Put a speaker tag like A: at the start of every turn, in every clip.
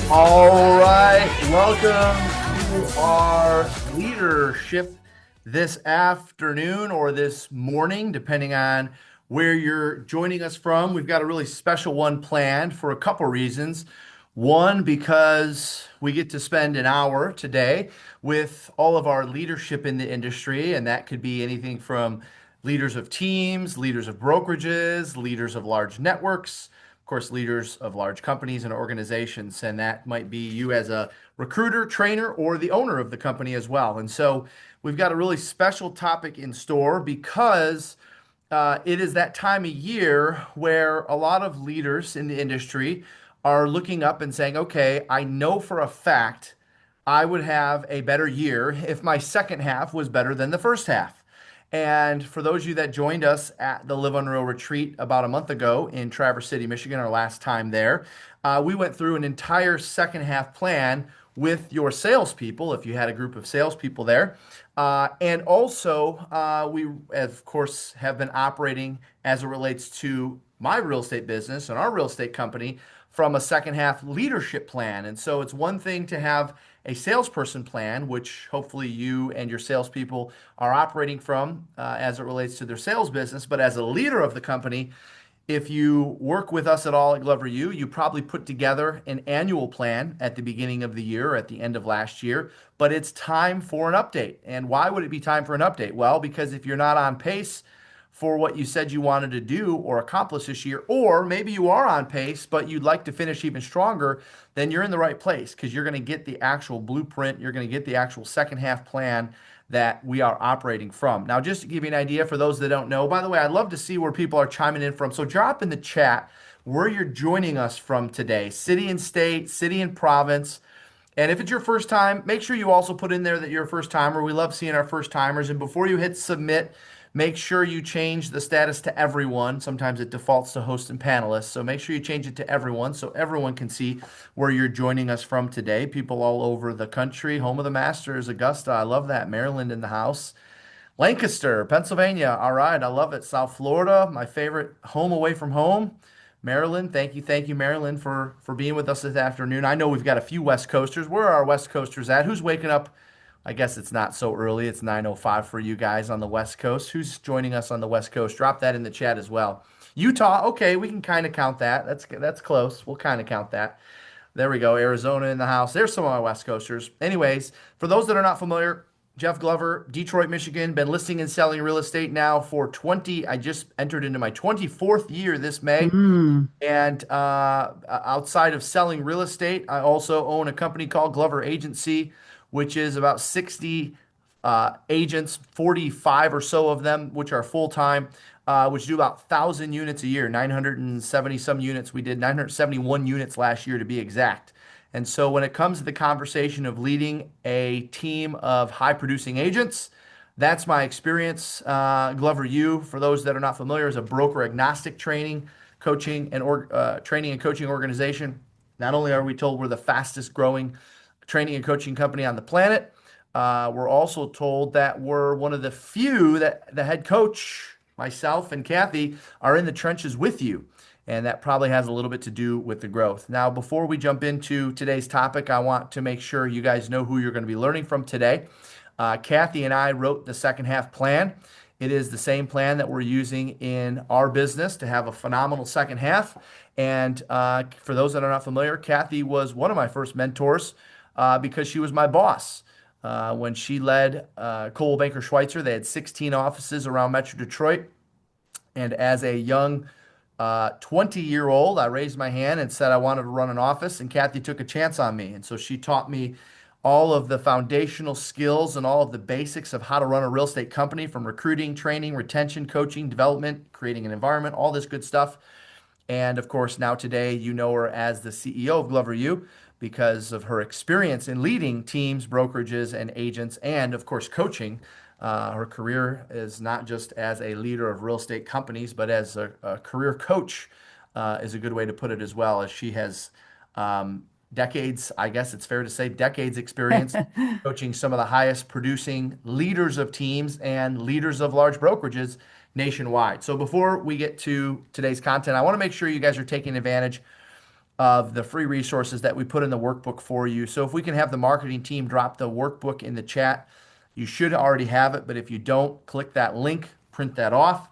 A: All right, welcome to our leadership this afternoon or this morning, depending on where you're joining us from. We've got a really special one planned for a couple reasons. One, because we get to spend an hour today with all of our leadership in the industry, and that could be anything from leaders of teams, leaders of brokerages, leaders of large networks, of course, leaders of large companies and organizations. And that might be you as a recruiter, trainer, or the owner of the company as well. And so we've got a really special topic in store because it is that time of year where a lot of leaders in the industry are looking up and saying, okay, I know for a fact I would have a better year if my second half was better than the first half. And for those of you that joined us at the Live Unreal retreat about a month ago in Traverse City, Michigan, our last time there, we went through an entire second half plan with your salespeople, if you had a group of salespeople there. And also, we, of course, have been operating as it relates to my real estate business and our real estate company from a second half leadership plan. And so it's one thing to have a salesperson plan, which hopefully you and your salespeople are operating from as it relates to their sales business. But as a leader of the company, if you work with us at all at Glover U, you probably put together an annual plan at the beginning of the year or at the end of last year, but it's time for an update. And why would it be time for an update? Well, because if you're not on pace for what you said you wanted to do or accomplish this year, or maybe you are on pace, but you'd like to finish even stronger, then you're in the right place because you're going to get the actual blueprint. You're going to get the actual second half plan that we are operating from. Now, just to give you an idea for those that don't know, by the way, I'd love to see where people are chiming in from. So drop in the chat where you're joining us from today, city and state, city and province. And if it's your first time, make sure you also put in there that you're a first timer. We love seeing our first timers. And before you hit submit, make sure you change the status to everyone. Sometimes it defaults to host and panelists. So make sure you change it to everyone so everyone can see where you're joining us from today. People all over the country, home of the Masters, Augusta. I love that. Maryland in the house. Lancaster, Pennsylvania. All right. I love it. South Florida, my favorite home away from home. Maryland, thank you, Maryland, for being with us this afternoon. I know we've got a few West Coasters. Where are our West Coasters at? Who's waking up? I guess it's not so early. It's 9:05 for you guys on the West Coast. Who's joining us on the West Coast? Drop that in the chat as well. Utah, okay, we can kind of count that. That's close. We'll kind of count that. There we go. Arizona in the house. There's some of my West Coasters. Anyways, for those that are not familiar, Jeff Glover, Detroit, Michigan, been listing and selling real estate now for 20. I just entered into my 24th year this May.
B: Mm.
A: And outside of selling real estate, I also own a company called Glover Agency, which is about 60 agents, 45 or so of them, which are full time, which do about 1,000 units a year, 970 some units. We did 971 units last year to be exact. And so when it comes to the conversation of leading a team of high producing agents, that's my experience. Glover U, for those that are not familiar, is a broker agnostic training and coaching organization. Not only are we told we're the fastest growing training and coaching company on the planet, we're also told that we're one of the few that the head coach, myself and Kathy, are in the trenches with you. And that probably has a little bit to do with the growth. Now, before we jump into today's topic, I want to make sure you guys know who you're going to be learning from today. Kathy and I wrote the second half plan. It is the same plan that we're using in our business to have a phenomenal second half. And for those that are not familiar, Kathy was one of my first mentors because she was my boss. When she led Coldwell Banker Schweitzer, they had 16 offices around Metro Detroit. And as a young 20-year-old, I raised my hand and said I wanted to run an office, and Kathy took a chance on me. And so she taught me all of the foundational skills and all of the basics of how to run a real estate company, from recruiting, training, retention, coaching, development, creating an environment, all this good stuff. And of course, now today, you know her as the CEO of Glover U because of her experience in leading teams, brokerages, and agents, and of course, coaching. Her career is not just as a leader of real estate companies, but as a career coach is a good way to put it as well, as she has decades, I guess it's fair to say, decades experience coaching some of the highest producing leaders of teams and leaders of large brokerages nationwide. So before we get to today's content, I want to make sure you guys are taking advantage of the free resources that we put in the workbook for you. So if we can have the marketing team drop the workbook in the chat, you should already have it. But if you don't, click that link, print that off.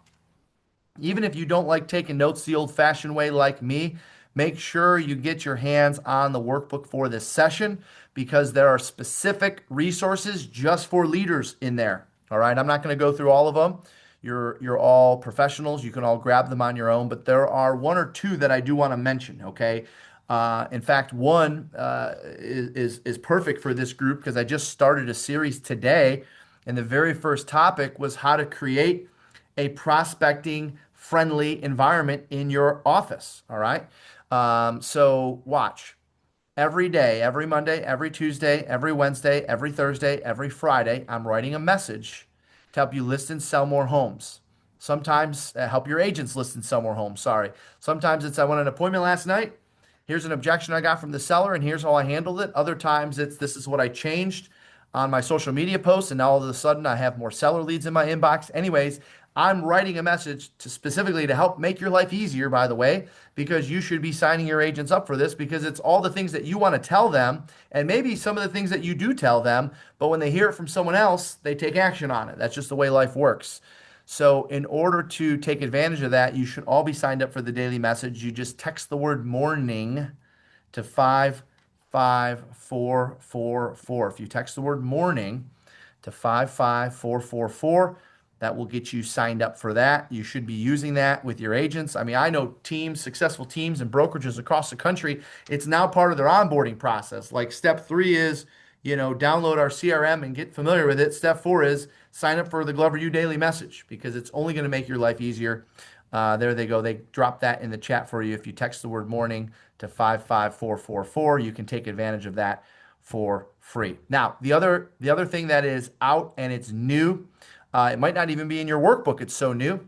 A: Even if you don't like taking notes the old-fashioned way like me, make sure you get your hands on the workbook for this session because there are specific resources just for leaders in there. All right, I'm not going to go through all of them. You're all professionals. You can all grab them on your own, but there are one or two that I do want to mention. Okay. In fact, one is perfect for this group because I just started a series today, and the very first topic was how to create a prospecting friendly environment in your office. All right. So watch every day, every Monday, every Tuesday, every Wednesday, every Thursday, every Friday. I'm writing a message to help you list and sell more homes. Sometimes help your agents list and sell more homes. Sorry. Sometimes it's I went an appointment last night. Here's an objection I got from the seller, and here's how I handled it. Other times it's this is what I changed on my social media posts, and now all of a sudden I have more seller leads in my inbox. Anyways, I'm writing a message to specifically to help make your life easier, by the way, because you should be signing your agents up for this because it's all the things that you want to tell them and maybe some of the things that you do tell them, but when they hear it from someone else, they take action on it. That's just the way life works. So, in order to take advantage of that, you should all be signed up for the daily message. You just text the word morning to 55444. If you text the word morning to 55444, that will get you signed up for that. You should be using that with your agents. I mean, I know teams, successful teams and brokerages across the country, it's now part of their onboarding process. Like step 3 is, download our CRM and get familiar with it. Step 4 is sign up for the Glover U Daily Message because it's only going to make your life easier. There they go. They dropped that in the chat for you. If you text the word morning to 55444, you can take advantage of that for free. Now, the other thing that is out and it's new, it might not even be in your workbook. It's so new.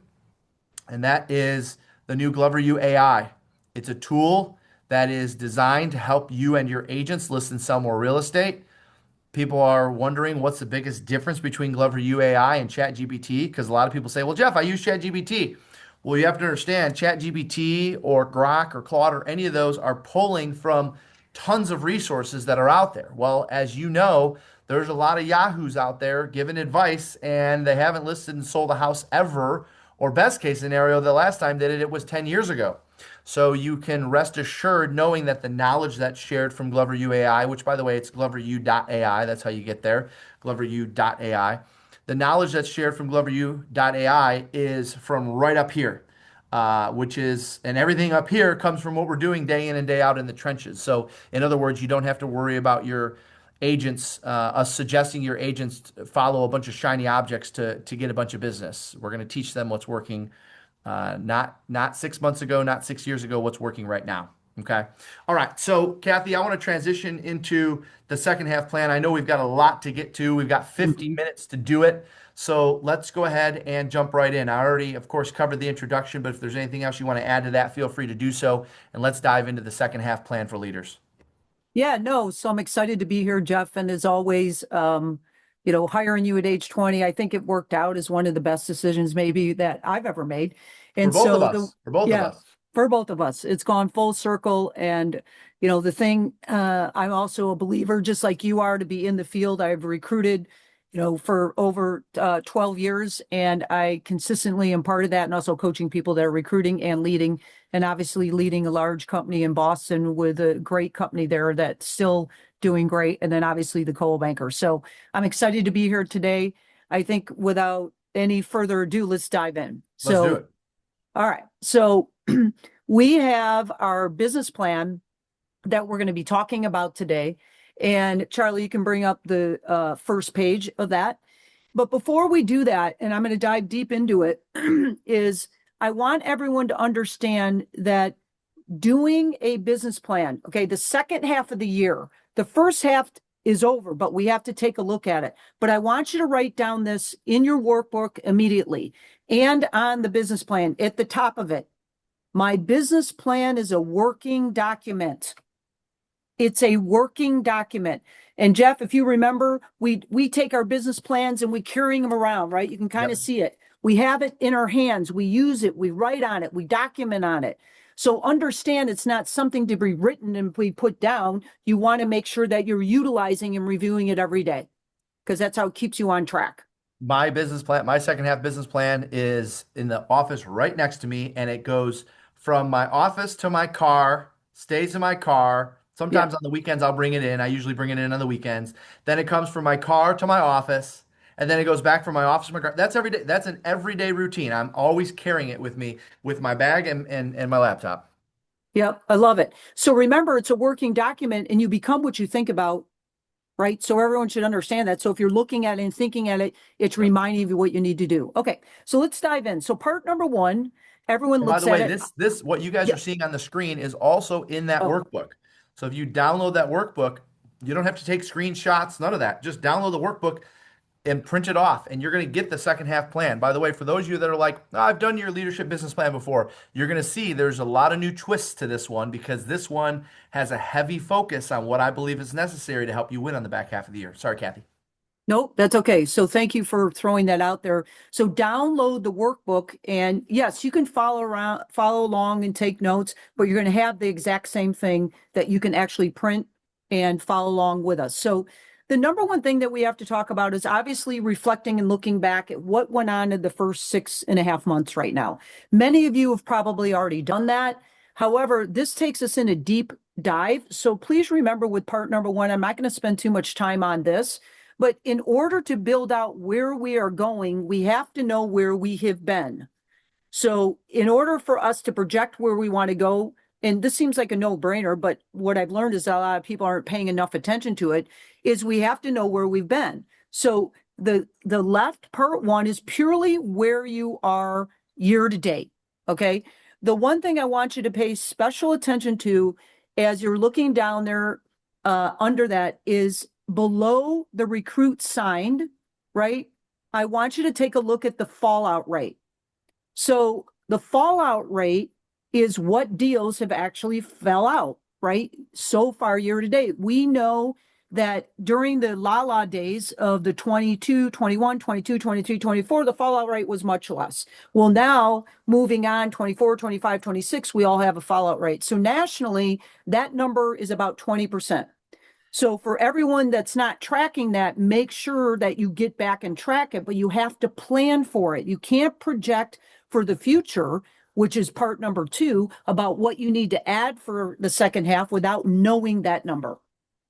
A: And that is the new Glover U AI. It's a tool that is designed to help you and your agents list and sell more real estate. People are wondering what's the biggest difference between Glover U AI and ChatGPT because a lot of people say, well, Jeff, I use ChatGPT. Well, you have to understand ChatGPT or Grok or Claude or any of those are pulling from tons of resources that are out there. Well, as you know, there's a lot of yahoos out there giving advice and they haven't listed and sold a house ever, or best case scenario, the last time they did it was 10 years ago. So you can rest assured knowing that the knowledge that's shared from Glover U AI, which by the way, it's gloveru.ai, that's how you get there, gloveru.ai. The knowledge that's shared from gloveru.ai is from right up here, and everything up here comes from what we're doing day in and day out in the trenches. So in other words, you don't have to worry about your agents, us suggesting your agents follow a bunch of shiny objects to get a bunch of business. We're going to teach them what's working, not 6 months ago, not 6 years ago, what's working right now. Okay. All right. So Kathy, I want to transition into the second half plan. I know we've got a lot to get to. We've got 50 minutes to do it. So let's go ahead and jump right in. I already, of course, covered the introduction, but if there's anything else you want to add to that, feel free to do so. And let's dive into the second half plan for leaders.
B: Yeah, no. So I'm excited to be here, Jeff. And as always, hiring you at age 20, I think it worked out as one of the best decisions maybe that I've ever made. And
A: For both of us. For both of us.
B: For both of us, it's gone full circle. And, I'm also a believer, just like you are, to be in the field. I've recruited, for over 12 years, and I consistently am part of that and also coaching people that are recruiting and leading, and obviously leading a large company in Boston with a great company there that's still doing great. And then obviously the Coal Banker. So I'm excited to be here today. I think without any further ado, let's dive in.
A: Let's do it.
B: All right. So we have our business plan that we're going to be talking about today. And Charlie, you can bring up the first page of that. But before we do that, and I'm going to dive deep into it, is I want everyone to understand that doing a business plan, okay, the second half of the year, the first half is over, but we have to take a look at it. But I want you to write down this in your workbook immediately and on the business plan at the top of it. My business plan is a working document. It's a working document. And Jeff, if you remember, we take our business plans and we carry them around, right? You can kind of see it. We have it in our hands. We use it. We write on it. We document on it. So understand it's not something to be written and be put down. You want to make sure that you're utilizing and reviewing it every day because that's how it keeps you on track.
A: My business plan, my second half business plan is in the office right next to me, and it goes from my office to my car, stays in my car.
B: Yep.
A: Sometimes on the weekends I'll bring it in. I usually bring it in on the weekends. Then it comes from my car to my office, and then it goes back from my office to my car. That's every day. That's an everyday routine. I'm always carrying it with me with my bag and my laptop.
B: Yep. I love it. So remember, it's a working document and you become what you think about, right? So everyone should understand that. So if you're looking at it and thinking at it, it's
A: Yep.
B: reminding you what you need to do. Okay. So let's dive in. So part number one, everyone
A: And by
B: looks
A: the
B: at
A: way,
B: it.
A: this what you guys
B: Yeah.
A: are seeing on the screen is also in that
B: Oh,
A: workbook. So if you download that workbook, you don't have to take screenshots, none of that. Just download the workbook and print it off, and you're going to get the second half plan. By the way, for those of you that are like, "Oh, I've done your leadership business plan before," you're going to see there's a lot of new twists to this one because this one has a heavy focus on what I believe is necessary to help you win on the back half of the year. Sorry, Kathy.
B: nope, that's okay. So thank you for throwing that out there. So download the workbook and yes, you can follow along and take notes, but you're going to have the exact same thing that you can actually print and follow along with us. So the number one thing that we have to talk about is obviously reflecting and looking back at what went on in the first 6.5 months right now. Many of you have probably already done that. However, this takes us in a deep dive. So please remember with part number one, I'm not going to spend too much time on this. But in order to build out where we are going, we have to know where we have been. So, in order for us to project where we want to go, and this seems like a no-brainer, but what I've learned is a lot of people aren't paying enough attention to it, is we have to know where we've been. So, the left part one is purely where you are year to date. Okay. The one thing I want you to pay special attention to as you're looking down there under that is below the recruit signed, right? I want you to take a look at the fallout rate. So the fallout rate is what deals have actually fell out, right? So far year to date. We know that during the la days of the 22, 21, 22, 23, 24, the fallout rate was much less. Well, now moving on 24, 25, 26, we all have a fallout rate. So nationally, that number is about 20%. So for everyone that's not tracking that, make sure that you get back and track it, but you have to plan for it. You can't project for the future, which is part number two, about what you need to add for the second half without knowing that number.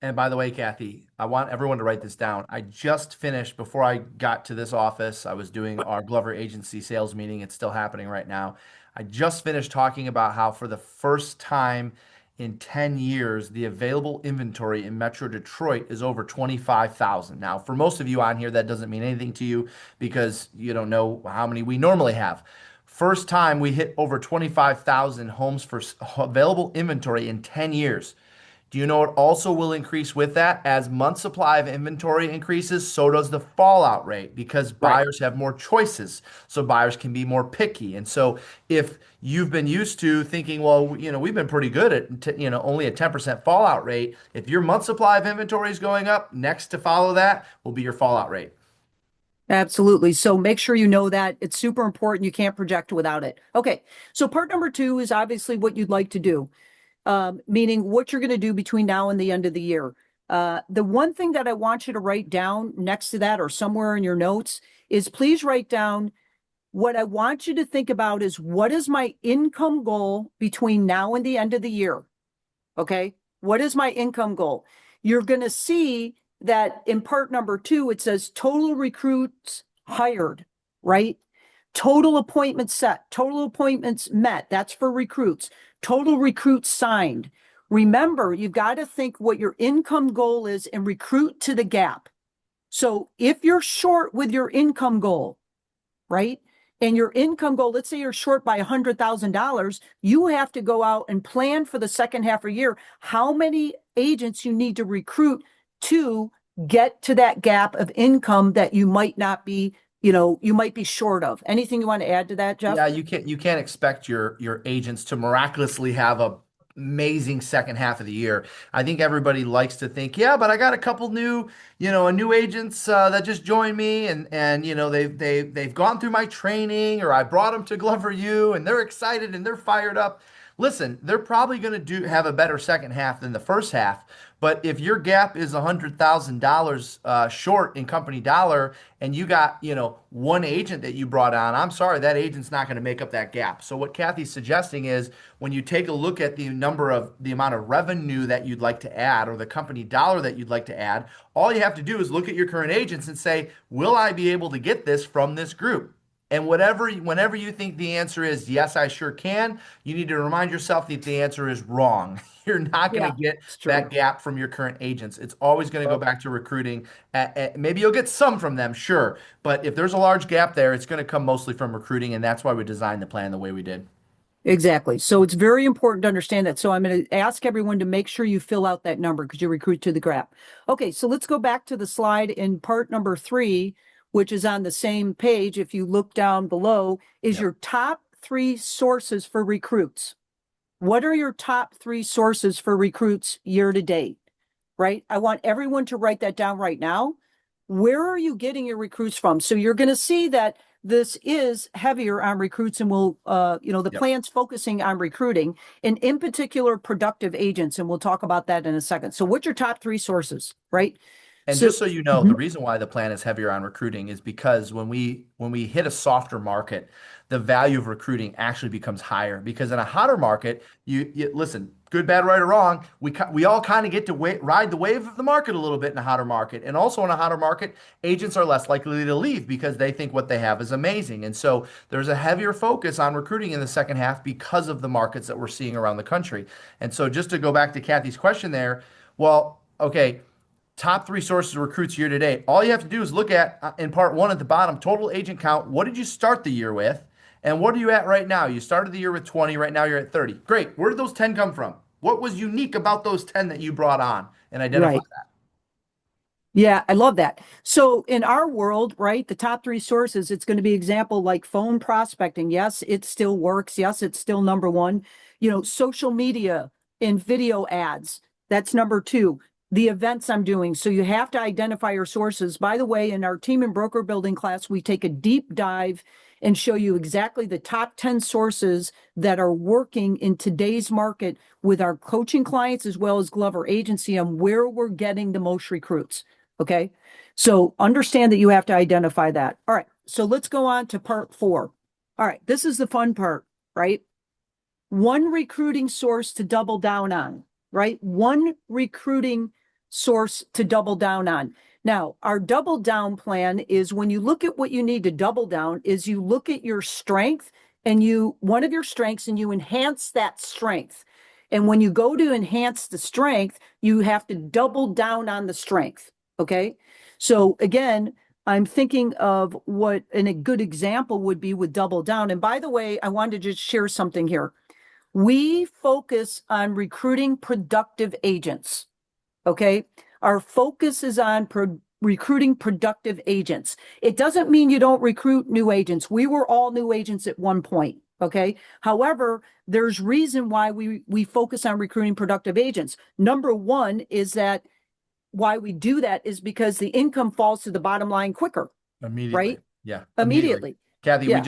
A: And by the way, Kathy, I want everyone to write this down. I just finished before I got to this office. I was doing our Glover agency sales meeting. It's still happening right now. I just finished talking about how, for the first time in 10 years, the available inventory in Metro Detroit is over 25,000. Now, for most of you on here, that doesn't mean anything to you because you don't know how many we normally have. First time we hit over 25,000 homes for available inventory in 10 years. Do you know it also will increase with that? As month supply of inventory increases, so does the fallout rate because
B: Right.
A: buyers have more choices. So buyers can be more picky. And so if you've been used to thinking, well, we've been pretty good at, only a 10% fallout rate. If your month supply of inventory is going up, next to follow that will be your fallout rate.
B: Absolutely. So make sure you know that it's super important. You can't project without it. Okay. So part number two is obviously what you'd like to do. Meaning what you're going to do between now and the end of the year. The one thing that I want you to write down next to that or somewhere in your notes is please write down what I want you to think about is what is my income goal between now and the end of the year? Okay. What is my income goal? You're going to see that in part number two, it says total recruits hired, right? Total appointments set, total appointments met. That's for recruits. Total recruits signed. Remember, you've got to think what your income goal is and recruit to the gap. So if you're short with your income goal, right? And your income goal, let's say you're short by $100,000, you have to go out and plan for the second half of the year how many agents you need to recruit to get to that gap of income that you might not be, you might be short of. Anything you want to add to that, Jeff?
A: Yeah, you can't expect your agents to miraculously have a amazing second half of the year. I think everybody likes to think, yeah, but I got a couple new, a new agents that just joined me, and they've gone through my training, or I brought them to Glover U, and they're excited and they're fired up. listen, they're probably going to do have a better second half than the first half. But if your gap is $100,000 short in company dollar, and you got, one agent that you brought on, I'm sorry, that agent's not going to make up that gap. So what Kathy's suggesting is when you take a look at the amount of revenue that you'd like to add or the company dollar that you'd like to add, all you have to do is look at your current agents and say, will I be able to get this from this group? And whenever you think the answer is yes, I sure can, you need to remind yourself that the answer is wrong. You're not going
B: Yeah,
A: to get
B: it's
A: that
B: true.
A: gap from your current agents. It's always going to go back to recruiting. Maybe you'll get some from them, sure. But if there's a large gap there, it's going to come mostly from recruiting. And that's why we designed the plan the way we did.
B: Exactly. So it's very important to understand that. So I'm going to ask everyone to make sure you fill out that number because you recruit to the graph. Okay, so let's go back to the slide in part number 3, which is on the same page. If you look down below, is
A: Yep.
B: your top 3 sources for recruits. What are your top 3 sources for recruits year to date? Right? I want everyone to write that down right now. Where are you getting your recruits from? So you're going to see that this is heavier on recruits and the
A: Yep.
B: plan's focusing on recruiting and in particular productive agents. And we'll talk about that in a second. So what's your top 3 sources, right?
A: And
B: So,
A: just so you know, the
B: mhm,
A: reason why the plan is heavier on recruiting is because when we hit a softer market, the value of recruiting actually becomes higher. Because in a hotter market, you listen, good, bad, right, or wrong, we all kind of get to ride the wave of the market a little bit in a hotter market. And also in a hotter market, agents are less likely to leave because they think what they have is amazing. And so there's a heavier focus on recruiting in the second half because of the markets that we're seeing around the country. And so just to go back to Kathy's question there, well, okay. Top 3 sources of recruits year to date. All you have to do is look at in part one at the bottom, total agent count. What did you start the year with? And what are you at right now? You started the year with 20, right now you're at 30. Great. Where did those 10 come from? What was unique about those 10 that you brought on? And identify
B: right. Yeah, I love that. So in our world, right, the top 3 sources, it's going to be example like phone prospecting. Yes, it still works. Yes, it's still number 1. Social media and video ads. That's number 2. The events I'm doing. So you have to identify your sources. By the way, in our team and broker building class, we take a deep dive and show you exactly the top 10 sources that are working in today's market with our coaching clients as well as Glover Agency on where we're getting the most recruits. Okay. So understand that you have to identify that. All right. So let's go on to part 4. All right. This is the fun part, right? One recruiting source to double down on, right? One recruiting source to double down on. Now, our double down plan is when you look at what you need to double down is you look at your strength and one of your strengths and you enhance that strength. And when you go to enhance the strength, you have to double down on the strength. Okay. So again, I'm thinking of what a good example would be with double down. And by the way, I wanted to just share something here. We focus on recruiting productive agents. Okay. Our focus is on recruiting productive agents. It doesn't mean you don't recruit new agents. We were all new agents at one point. Okay. However, there's reason why we focus on recruiting productive agents. Number 1 is that why we do that is because the income falls to the bottom line quicker,
A: immediately.
B: right?
A: Yeah, immediately.
B: Immediately.
A: Kathy, we
B: Yeah.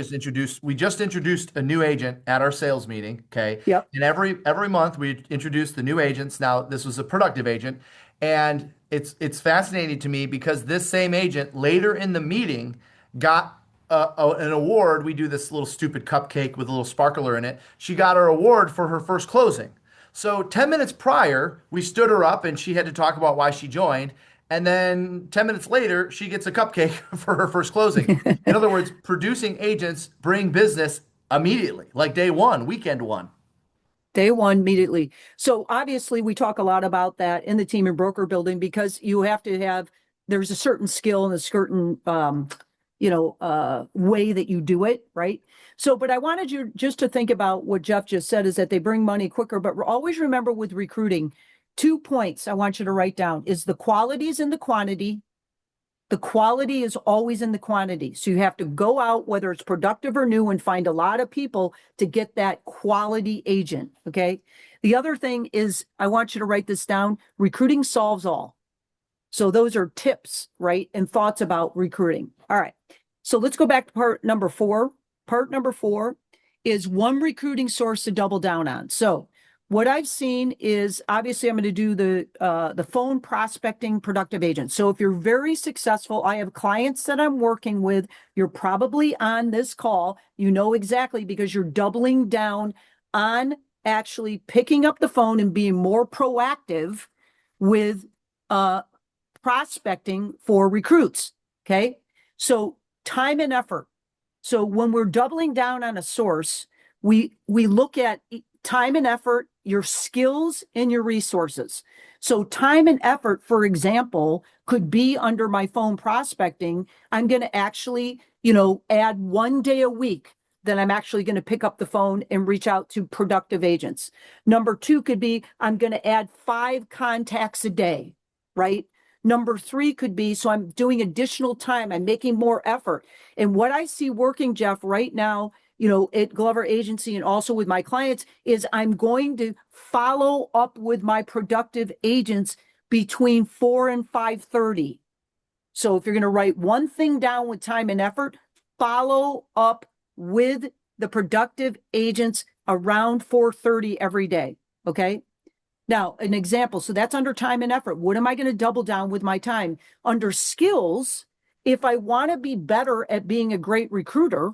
A: just introduced a new agent at our sales meeting. Okay.
B: Yep.
A: And every month we introduce the new agents. Now, this was a productive agent. And it's fascinating to me because this same agent later in the meeting got an award. We do this little stupid cupcake with a little sparkler in it. She got her award for her first closing. So 10 minutes prior, we stood her up and she had to talk about why she joined. And then 10 minutes later, she gets a cupcake for her first closing. In other words, producing agents bring business immediately, like day one, weekend one.
B: Day one immediately. So obviously we talk a lot about that in the team and broker building because you have to have, there's a certain skill and a certain, way that you do it, right? So, but I wanted you just to think about what Jeff just said is that they bring money quicker, but always remember with recruiting, 2 points I want you to write down is the qualities and the quantity. The quality is always in the quantity. So you have to go out, whether it's productive or new, and find a lot of people to get that quality agent. Okay. The other thing is, I want you to write this down. Recruiting solves all. So those are tips, right? And thoughts about recruiting. All right. So let's go back to part number 4. Part number 4 is one recruiting source to double down on. So what I've seen is obviously I'm going to do the phone prospecting productive agent. So if you're very successful, I have clients that I'm working with. You're probably on this call. You know exactly because you're doubling down on actually picking up the phone and being more proactive with prospecting for recruits. Okay. So time and effort. So when we're doubling down on a source, we look at time and effort, your skills and your resources. So time and effort, for example, could be under my phone prospecting. I'm going to actually, add 1 day a week that I'm actually going to pick up the phone and reach out to productive agents. Number two could be I'm going to add 5 contacts a day, right? Number three could be, so I'm doing additional time. I'm making more effort. And what I see working, Jeff, right now, at Glover Agency and also with my clients is I'm going to follow up with my productive agents between 4 and 5:30. So if you're going to write one thing down with time and effort, follow up with the productive agents around 4:30 every day. Okay. Now, an example. So that's under time and effort. What am I going to double down with my time? Under skills, if I want to be better at being a great recruiter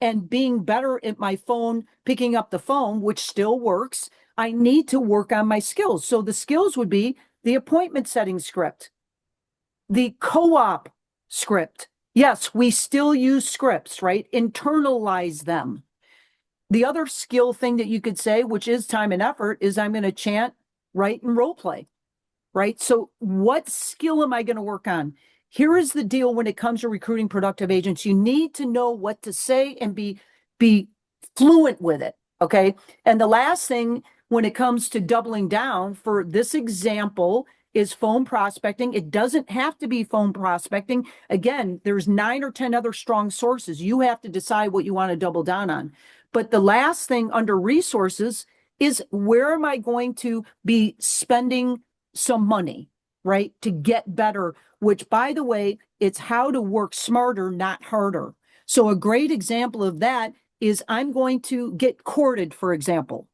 B: and being better at my phone, picking up the phone, which still works, I need to work on my skills. So the skills would be the appointment setting script, the co-op script. Yes, we still use scripts, right? Internalize them. The other skill thing that you could say, which is time and effort, is I'm going to chant, write, and role play, right? So what skill am I going to work on? Here is the deal when it comes to recruiting productive agents. You need to know what to say and be fluent with it, okay? And the last thing when it comes to doubling down for this example is phone prospecting. It doesn't have to be phone prospecting. Again, there's 9 or 10 other strong sources. You have to decide what you want to double down on. But the last thing under resources is where am I going to be spending some money, right? To get better, which by the way, it's how to work smarter, not harder. So a great example of that is I'm going to get Courted, for example.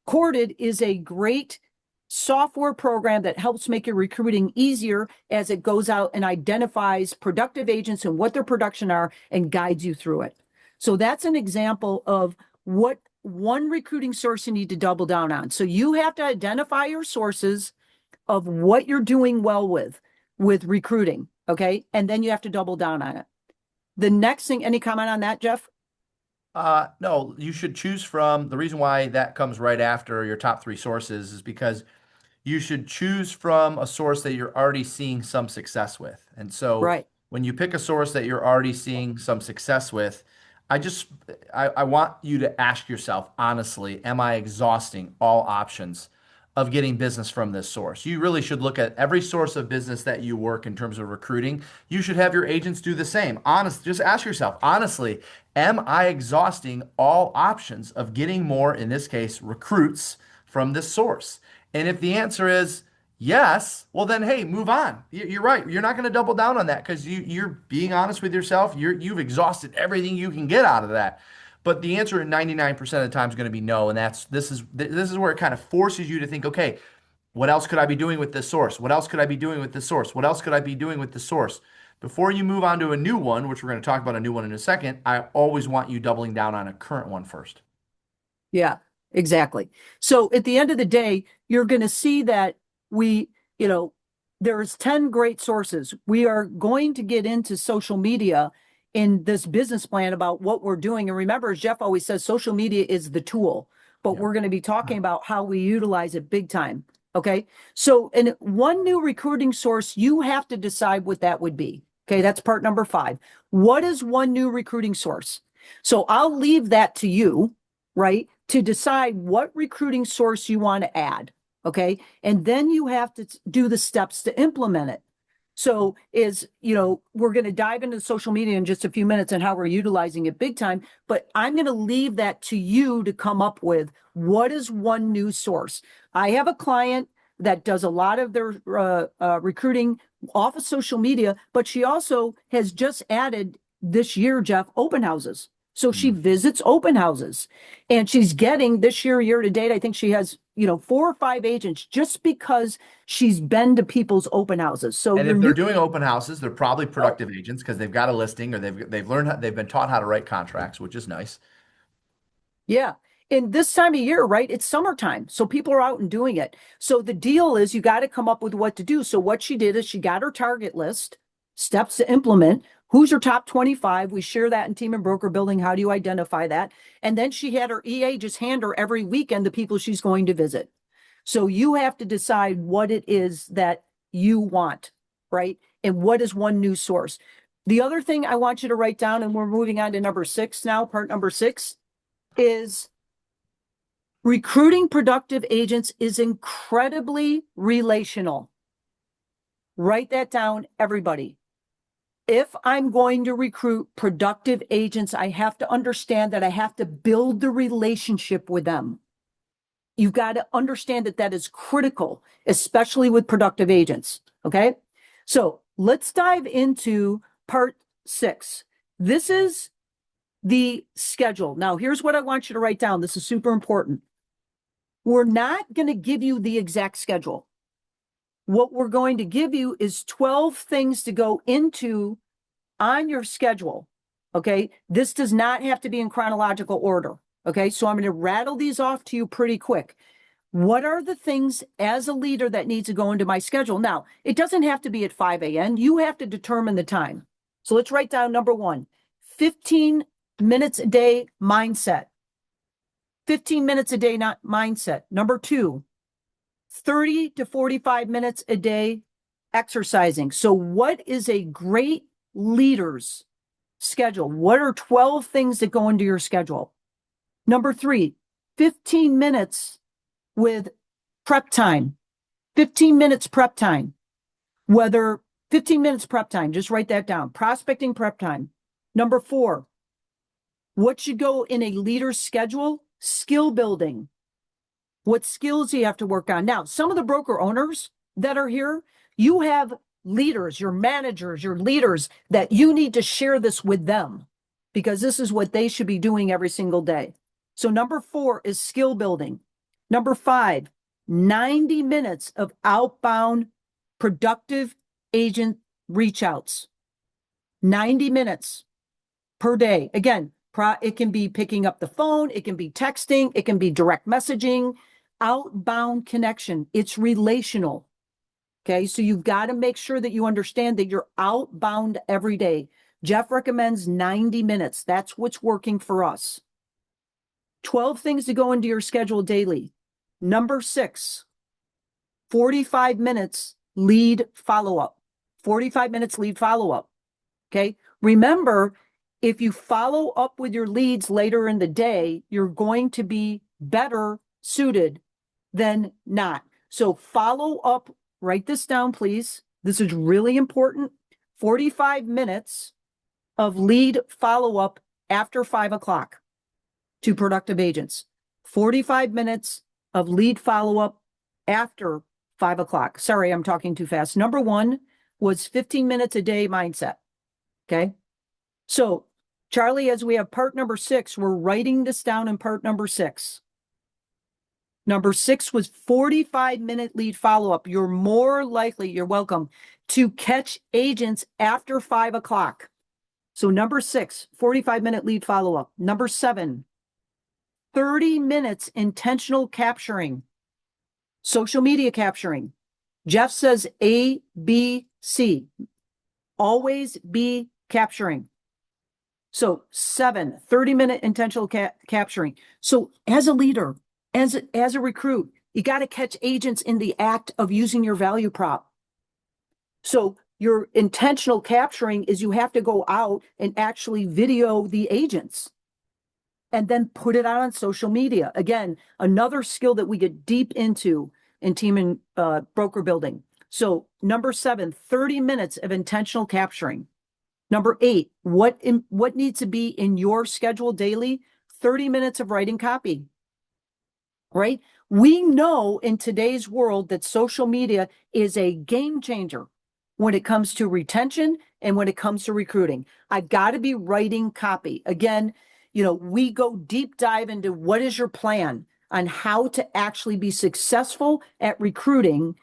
B: Courted is a great software program that helps make your recruiting easier as it goes out and identifies productive agents and what their production are and guides you through it. So that's an example of what one recruiting source you need to double down on. So you have to identify your sources of what you're doing well with recruiting, okay? And then you have to double down on it. The next thing, any comment on that, Jeff?
A: No, you should choose from the reason why that comes right after your top 3 sources is because you should choose from a source that you're already seeing some success with. And so
B: Right.
A: when you pick a source that you're already seeing some success with, I just I want you to ask yourself honestly, am I exhausting all options of getting business from this source? You really should look at every source of business that you work in terms of recruiting. You should have your agents do the same. Honest, just ask yourself honestly, am I exhausting all options of getting more, in this case, recruits from this source? And if the answer is yes, well then, hey, move on. You're right. You're not going to double down on that because you're being honest with yourself. You've exhausted everything you can get out of that. But the answer 99% of the time is going to be no. And this is where it kind of forces you to think, okay, what else could I be doing with this source? What else could I be doing with this source? What else could I be doing with this source? Before you move on to a new one, which we're going to talk about a new one in a second, I always want you doubling down on a current one first.
B: Yeah, exactly. So at the end of the day, you're going to see that we, there's 10 great sources. We are going to get into social media in this business plan about what we're doing. And remember, as Jeff always says, social media is the tool, but
A: Yeah.
B: we're going to be talking about how we utilize it big time. Okay. So, in one new recruiting source, you have to decide what that would be. Okay. That's part number 5. What is one new recruiting source? So I'll leave that to you, right, to decide what recruiting source you want to add. Okay. And then you have to do the steps to implement it. So we're going to dive into social media in just a few minutes and how we're utilizing it big time, but I'm going to leave that to you to come up with what is one new source. I have a client that does a lot of their recruiting off of social media, but she also has just added this year, Jeff, open houses. So she visits open houses, and she's getting this year to date, I think she has, 4 or 5 agents just because she's been to people's open houses. So
A: And
B: your
A: if they're
B: new,
A: doing open houses, they're probably
B: oh,
A: productive agents because they've got a listing or they've learned they've been taught how to write contracts, which is nice.
B: yeah. In this time of year, right? It's summertime. So people are out and doing it. So the deal is you got to come up with what to do. So what she did is she got her target list, steps to implement. Who's your top 25? We share that in Team and Broker Building. How do you identify that? And then she had her EA just hand her every weekend the people she's going to visit. So you have to decide what it is that you want, right? And what is one new source. The other thing I want you to write down, and we're moving on to number 6 now, part number 6, is recruiting productive agents is incredibly relational. Write that down, everybody. If I'm going to recruit productive agents, I have to understand that I have to build the relationship with them. You've got to understand that that is critical, especially with productive agents. Okay. So let's dive into part 6. This is the schedule. Now, here's what I want you to write down. This is super important. We're not going to give you the exact schedule. What we're going to give you is 12 things to go into on your schedule. Okay. This does not have to be in chronological order. Okay. So I'm going to rattle these off to you pretty quick. What are the things as a leader that needs to go into my schedule? Now, it doesn't have to be at 5 a.m. You have to determine the time. So let's write down number 1, 15 minutes a day mindset. 15 minutes a day, not mindset. Number 2, 30 to 45 minutes a day exercising. So what is a great leader's schedule? What are 12 things that go into your schedule? Number 3, 15 minutes with prep time. 15 minutes prep time. Whether 15 minutes prep time, just write that down. Prospecting prep time. Number 4, what should go in a leader's schedule? Skill building. What skills do you have to work on? Now, some of the broker owners that are here, you have leaders, your managers, your leaders that you need to share this with them because this is what they should be doing every single day. So number 4 is skill building. Number 5, 90 minutes of outbound productive agent reach outs. 90 minutes per day. Again, it can be picking up the phone, it can be texting, it can be direct messaging, outbound connection. It's relational. Okay, so you've got to make sure that you understand that you're outbound every day. Jeff recommends 90 minutes. That's what's working for us. 12 things to go into your schedule daily. Number 6, 45 minutes lead follow-up. 45 minutes lead follow-up. Okay, remember, if you follow up with your leads later in the day, you're going to be better suited than not. So follow up, write this down, please. This is really important. 45 minutes of lead follow-up after 5 o'clock to productive agents. 45 minutes of lead follow-up after 5 o'clock. Sorry, I'm talking too fast. Number 1 was 15 minutes a day mindset. Okay. So Charlie, as we have part number 6, we're writing this down in part number 6. Number 6 was 45-minute lead follow-up. You're more likely, you're welcome, to catch agents after 5 o'clock. So number 6, 45-minute lead follow-up. Number 7, 30 minutes intentional capturing. Social media capturing. Jeff says A, B, C. Always be capturing. So 7, 30-minute intentional capturing. So as a leader, as a recruit, you got to catch agents in the act of using your value prop. So your intentional capturing is you have to go out and actually video the agents and then put it out on social media. Again, another skill that we get deep into in team and broker building. So number 7, 30 minutes of intentional capturing. Number 8, what needs to be in your schedule daily? 30 minutes of writing copy, right? We know in today's world that social media is a game changer when it comes to retention and when it comes to recruiting. I've got to be writing copy. Again, we go deep dive into what is your plan on how to actually be successful at recruiting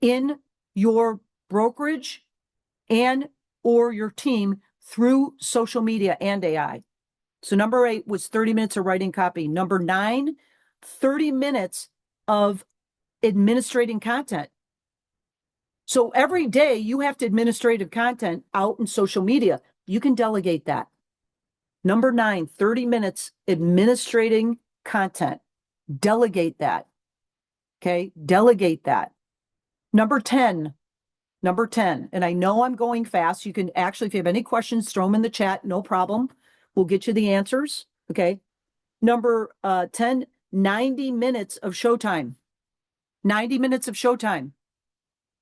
B: in your brokerage and or your team through social media and AI. So number 8 was 30 minutes of writing copy. Number 9, 30 minutes of administrating content. So every day you have to administrative content out in social media. You can delegate that. Number 9, 30 minutes administrating content. Delegate that. Okay. Delegate that. Number 10, and I know I'm going fast. You can actually, if you have any questions, throw them in the chat. No problem. We'll get you the answers. Okay. Number 10, 90 minutes of showtime. 90 minutes of showtime.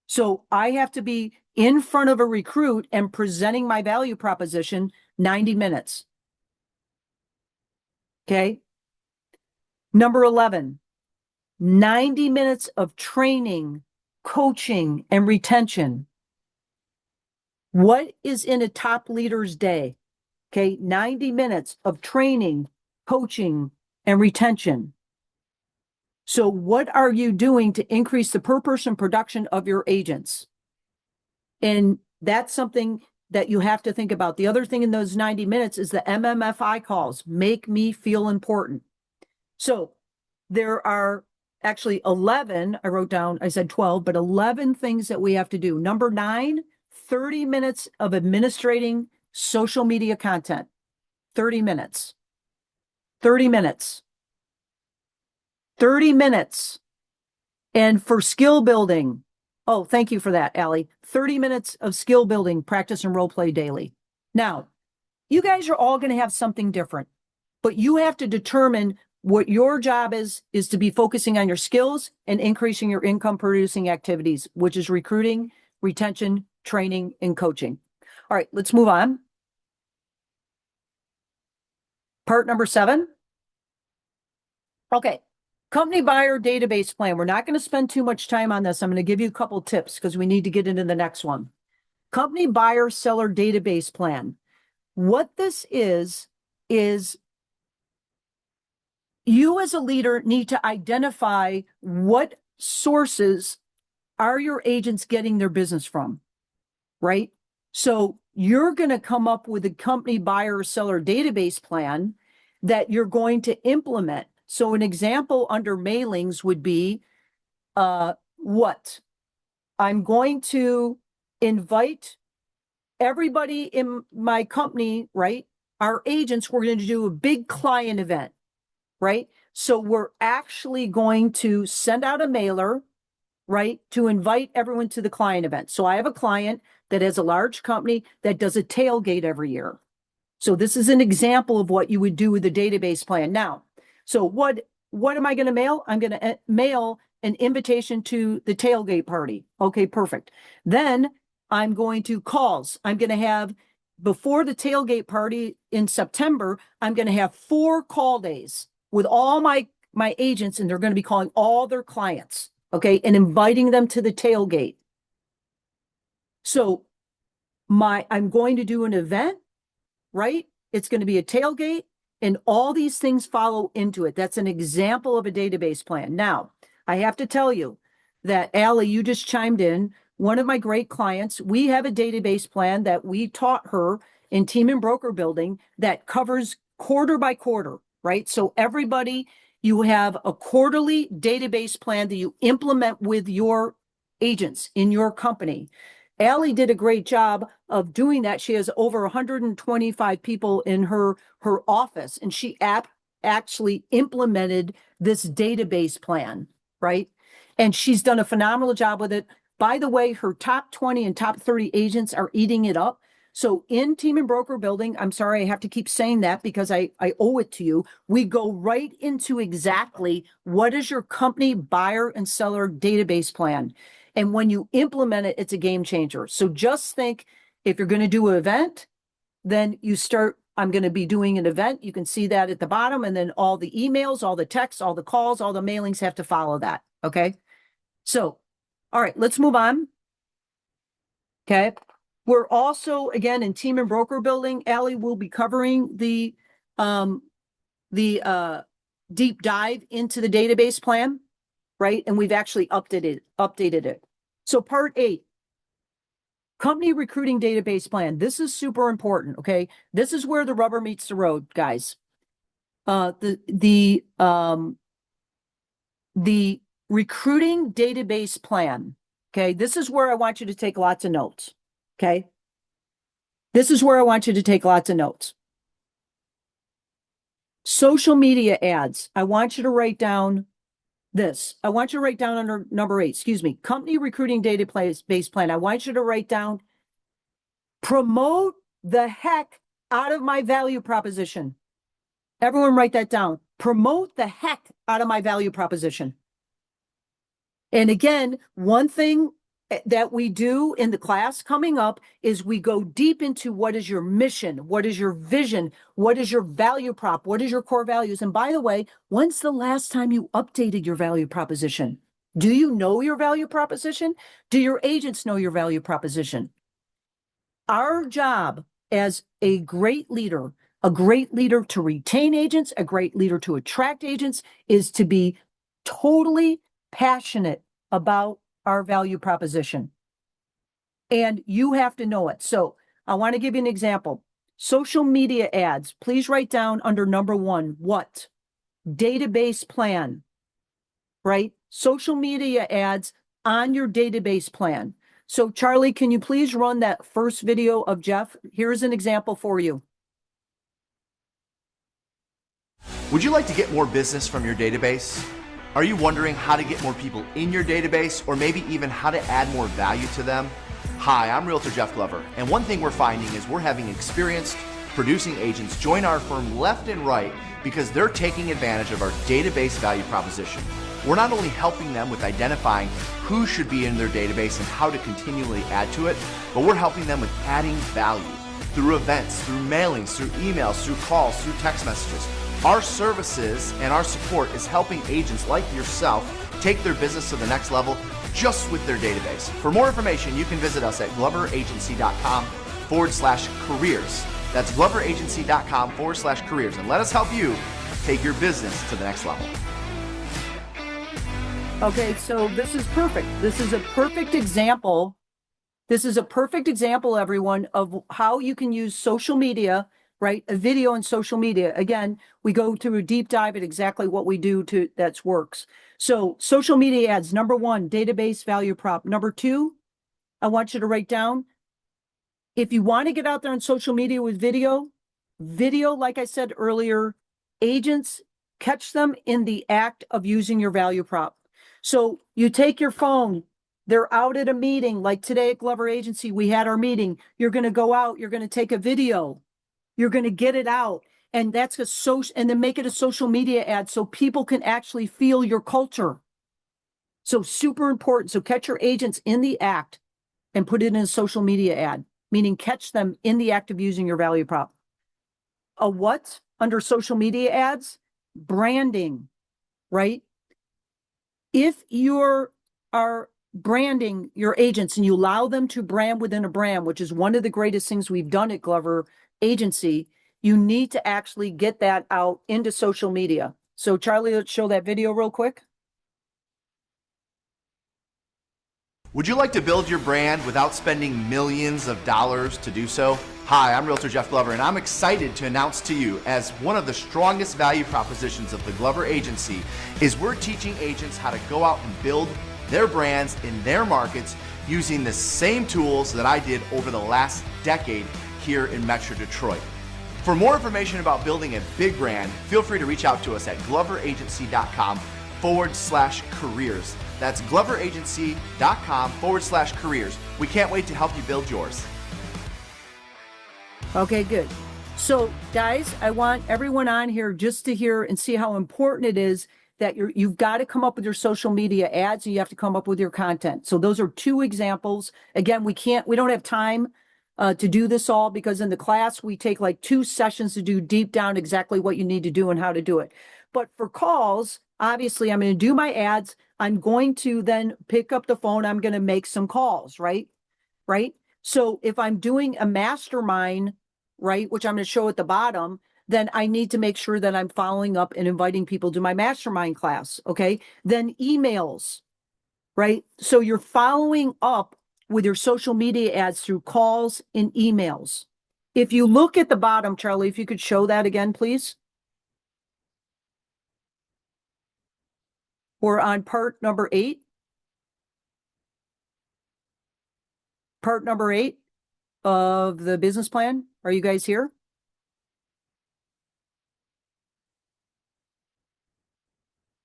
B: So I have to be in front of a recruit and presenting my value proposition 90 minutes. Okay. Number 11, 90 minutes of training, coaching, and retention. What is in a top leader's day? Okay. 90 minutes of training, coaching, and retention. So what are you doing to increase the per person production of your agents? And that's something that you have to think about. The other thing in those 90 minutes is the MMFI calls, make me feel important. So there are actually 11, I wrote down, I said 12, but 11 things that we have to do. Number 9, 30 minutes of administrating social media content. 30 minutes. 30 minutes. 30 minutes. And for skill building, oh, thank you for that, Allie. 30 minutes of skill building, practice and role play daily. Now, you guys are all going to have something different, but you have to determine what your job is to be focusing on your skills and increasing your income producing activities, which is recruiting, retention, training, and coaching. All right, let's move on. Part number 7. Okay. Company buyer database plan. We're not going to spend too much time on this. I'm going to give you a couple tips because we need to get into the next one. Company buyer seller database plan. What this is you as a leader need to identify what sources are your agents getting their business from, right? So you're going to come up with a company buyer seller database plan that you're going to implement. So an example under mailings would be what? I'm going to invite everybody in my company, right? Our agents, we're going to do a big client event, right? So we're actually going to send out a mailer, right, to invite everyone to the client event. So I have a client that has a large company that does a tailgate every year. So this is an example of what you would do with the database plan. Now, so what am I going to mail? I'm going to mail an invitation to the tailgate party. Okay, perfect. Then I'm going to calls. I'm going to have before the tailgate party in September, I'm going to have 4 call days with all my agents, and they're going to be calling all their clients, okay, and inviting them to the tailgate. So I'm going to do an event, right? It's going to be a tailgate, and all these things follow into it. That's an example of a database plan. Now, I have to tell you that, Allie, you just chimed in. One of my great clients, we have a database plan that we taught her in team and broker building that covers quarter by quarter, right? So everybody, you have a quarterly database plan that you implement with your agents in your company. Allie did a great job of doing that. She has over 125 people in her office, and she actually implemented this database plan, right? And she's done a phenomenal job with it. By the way, her top 20 and top 30 agents are eating it up. So in team and broker building, I'm sorry, I have to keep saying that because I owe it to you. We go right into exactly what is your company buyer and seller database plan. And when you implement it, it's a game changer. So just think, if you're going to do an event, then you start, I'm going to be doing an event. You can see that at the bottom. And then all the emails, all the texts, all the calls, all the mailings have to follow that. Okay. So, all right, let's move on. Okay. We're also, again, in team and broker building, Allie will be covering the the deep dive into the database plan, right? And we've actually updated it. So part 8, company recruiting database plan. This is super important, okay? This is where the rubber meets the road, guys. The recruiting database plan, okay? This is where I want you to take lots of notes, okay? This is where I want you to take lots of notes. Social media ads. I want you to write down this. I want you to write down under number 8, excuse me, company recruiting database plan. I want you to write down, promote the heck out of my value proposition. Everyone write that down. Promote the heck out of my value proposition. And again, one thing that we do in the class coming up is we go deep into what is your mission, what is your vision, what is your value prop, what is your core values. And by the way, when's the last time you updated your value proposition? Do you know your value proposition? Do your agents know your value proposition? Our job as a great leader to retain agents, a great leader to attract agents, is to be totally passionate about our value proposition. And you have to know it. So I want to give you an example. Social media ads, please write down under number 1, what? Database plan, right? Social media ads on your database plan. So Charlie, can you please run that first video of Jeff? Here's an example for you.
C: Would you like to get more business from your database? Are you wondering how to get more people in your database, or maybe even how to add more value to them? Hi, I'm Realtor Jeff Glover, and one thing we're finding is we're having experienced producing agents join our firm left and right because they're taking advantage of our database value proposition. We're not only helping them with identifying who should be in their database and how to continually add to it, but we're helping them with adding value through events, through mailings, through emails, through calls, through text messages. Our services and our support is helping agents like yourself take their business to the next level just with their database. For more information, you can visit us at gloveragency.com/careers. That's gloveragency.com/careers, and let us help you take your business to the next level.
B: Okay, so this is perfect. This is a perfect example. This is a perfect example, everyone, of how you can use social media, right? A video and social media. Again, we go through a deep dive at exactly what we do that works. So social media ads, number 1, database value prop. Number 2, I want you to write down, if you want to get out there on social media with video, like I said earlier, agents catch them in the act of using your value prop. So you take your phone, they're out at a meeting, like today at Glover Agency, we had our meeting. You're going to go out, you're going to take a video, you're going to get it out, and that's a social, and then make it a social media ad so people can actually feel your culture. So super important. So catch your agents in the act and put it in a social media ad, meaning catch them in the act of using your value prop. A what under social media ads? Branding, right? If you are branding your agents and you allow them to brand within a brand, which is one of the greatest things we've done at Glover Agency, you need to actually get that out into social media. So Charlie, let's show that video real quick.
C: Would you like to build your brand without spending millions of dollars to do so? Hi, I'm Realtor Jeff Glover, and I'm excited to announce to you, as one of the strongest value propositions of the Glover Agency, is we're teaching agents how to go out and build their brands in their markets using the same tools that I did over the last decade here in Metro Detroit. For more information about building a big brand, feel free to reach out to us at gloveragency.com/careers. That's gloveragency.com/careers. We can't wait to help you build yours.
B: Okay, good. So guys, I want everyone on here just to hear and see how important it is that you've got to come up with your social media ads, and you have to come up with your content. So those are 2 examples. Again, we don't have time to do this all, because in the class we take like 2 sessions to do deep down exactly what you need to do and how to do it. But for calls, obviously I'm going to do my ads. I'm going to then pick up the phone. I'm going to make some calls, right? So if I'm doing a mastermind, right, which I'm going to show at the bottom, then I need to make sure that I'm following up and inviting people to my mastermind class. Okay. Then emails, right? So you're following up with your social media ads through calls and emails. If you look at the bottom, Charlie, if you could show that again, please. We're on part number 8. Part number 8 of the business plan. Are you guys here?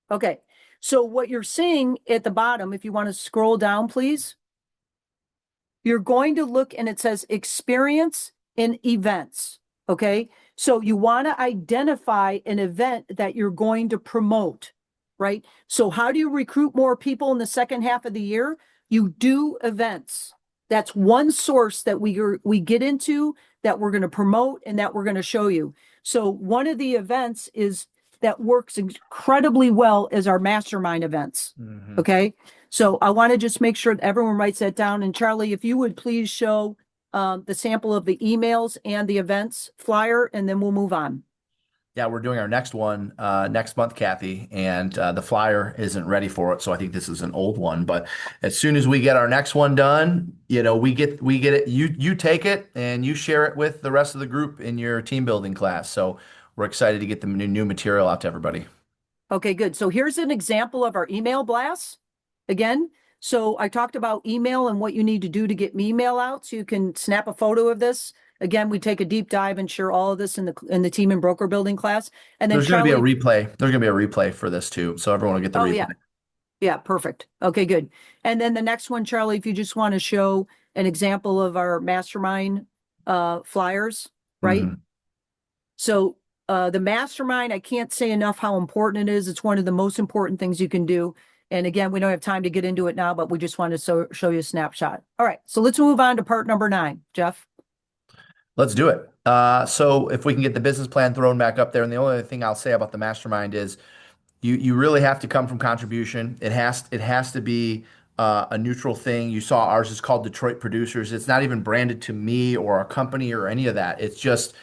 B: Okay. So what you're seeing at the bottom, if you want to scroll down, please, you're going to look and it says experience in events. Okay. So you want to identify an event that you're going to promote, right? So how do you recruit more people in the second half of the year? You do events. That's one source that we get into that we're going to promote and that we're going to show you. So one of the events is that works incredibly well is our mastermind events.
A: Mhm.
B: Okay. So I want to just make sure that everyone writes that down. And Charlie, if you would please show the sample of the emails and the events flyer, and then we'll move on.
A: Yeah, we're doing our next one next month, Kathy, and the flyer isn't ready for it, so I think this is an old one. But as soon as we get our next one done, we get it. You take it and you share it with the rest of the group in your team building class. So we're excited to get the new material out to everybody.
B: Okay, good. So here's an example of our email blasts. Again, so I talked about email and what you need to do to get email out. So you can snap a photo of this. Again, we take a deep dive and share all of this in the team and broker building class. And then
A: There's going to be a
B: Charlie,
A: replay. There's going to be a replay for this too, so everyone will get the
B: oh
A: replay.
B: yeah, yeah, perfect. Okay, good. And then the next one, Charlie, if you just want to show an example of our mastermind flyers, right?
A: Mhm.
B: So the mastermind, I can't say enough how important it is. It's one of the most important things you can do. And again, we don't have time to get into it now, but we just wanted to show you a snapshot. All right, so let's move on to part number 9, Jeff.
A: Let's do it. So if we can get the business plan thrown back up there, and the only other thing I'll say about the mastermind is you really have to come from contribution. It has to be a neutral thing. You saw ours is called Detroit Producers. It's not even branded to me or a company or any of that. It's just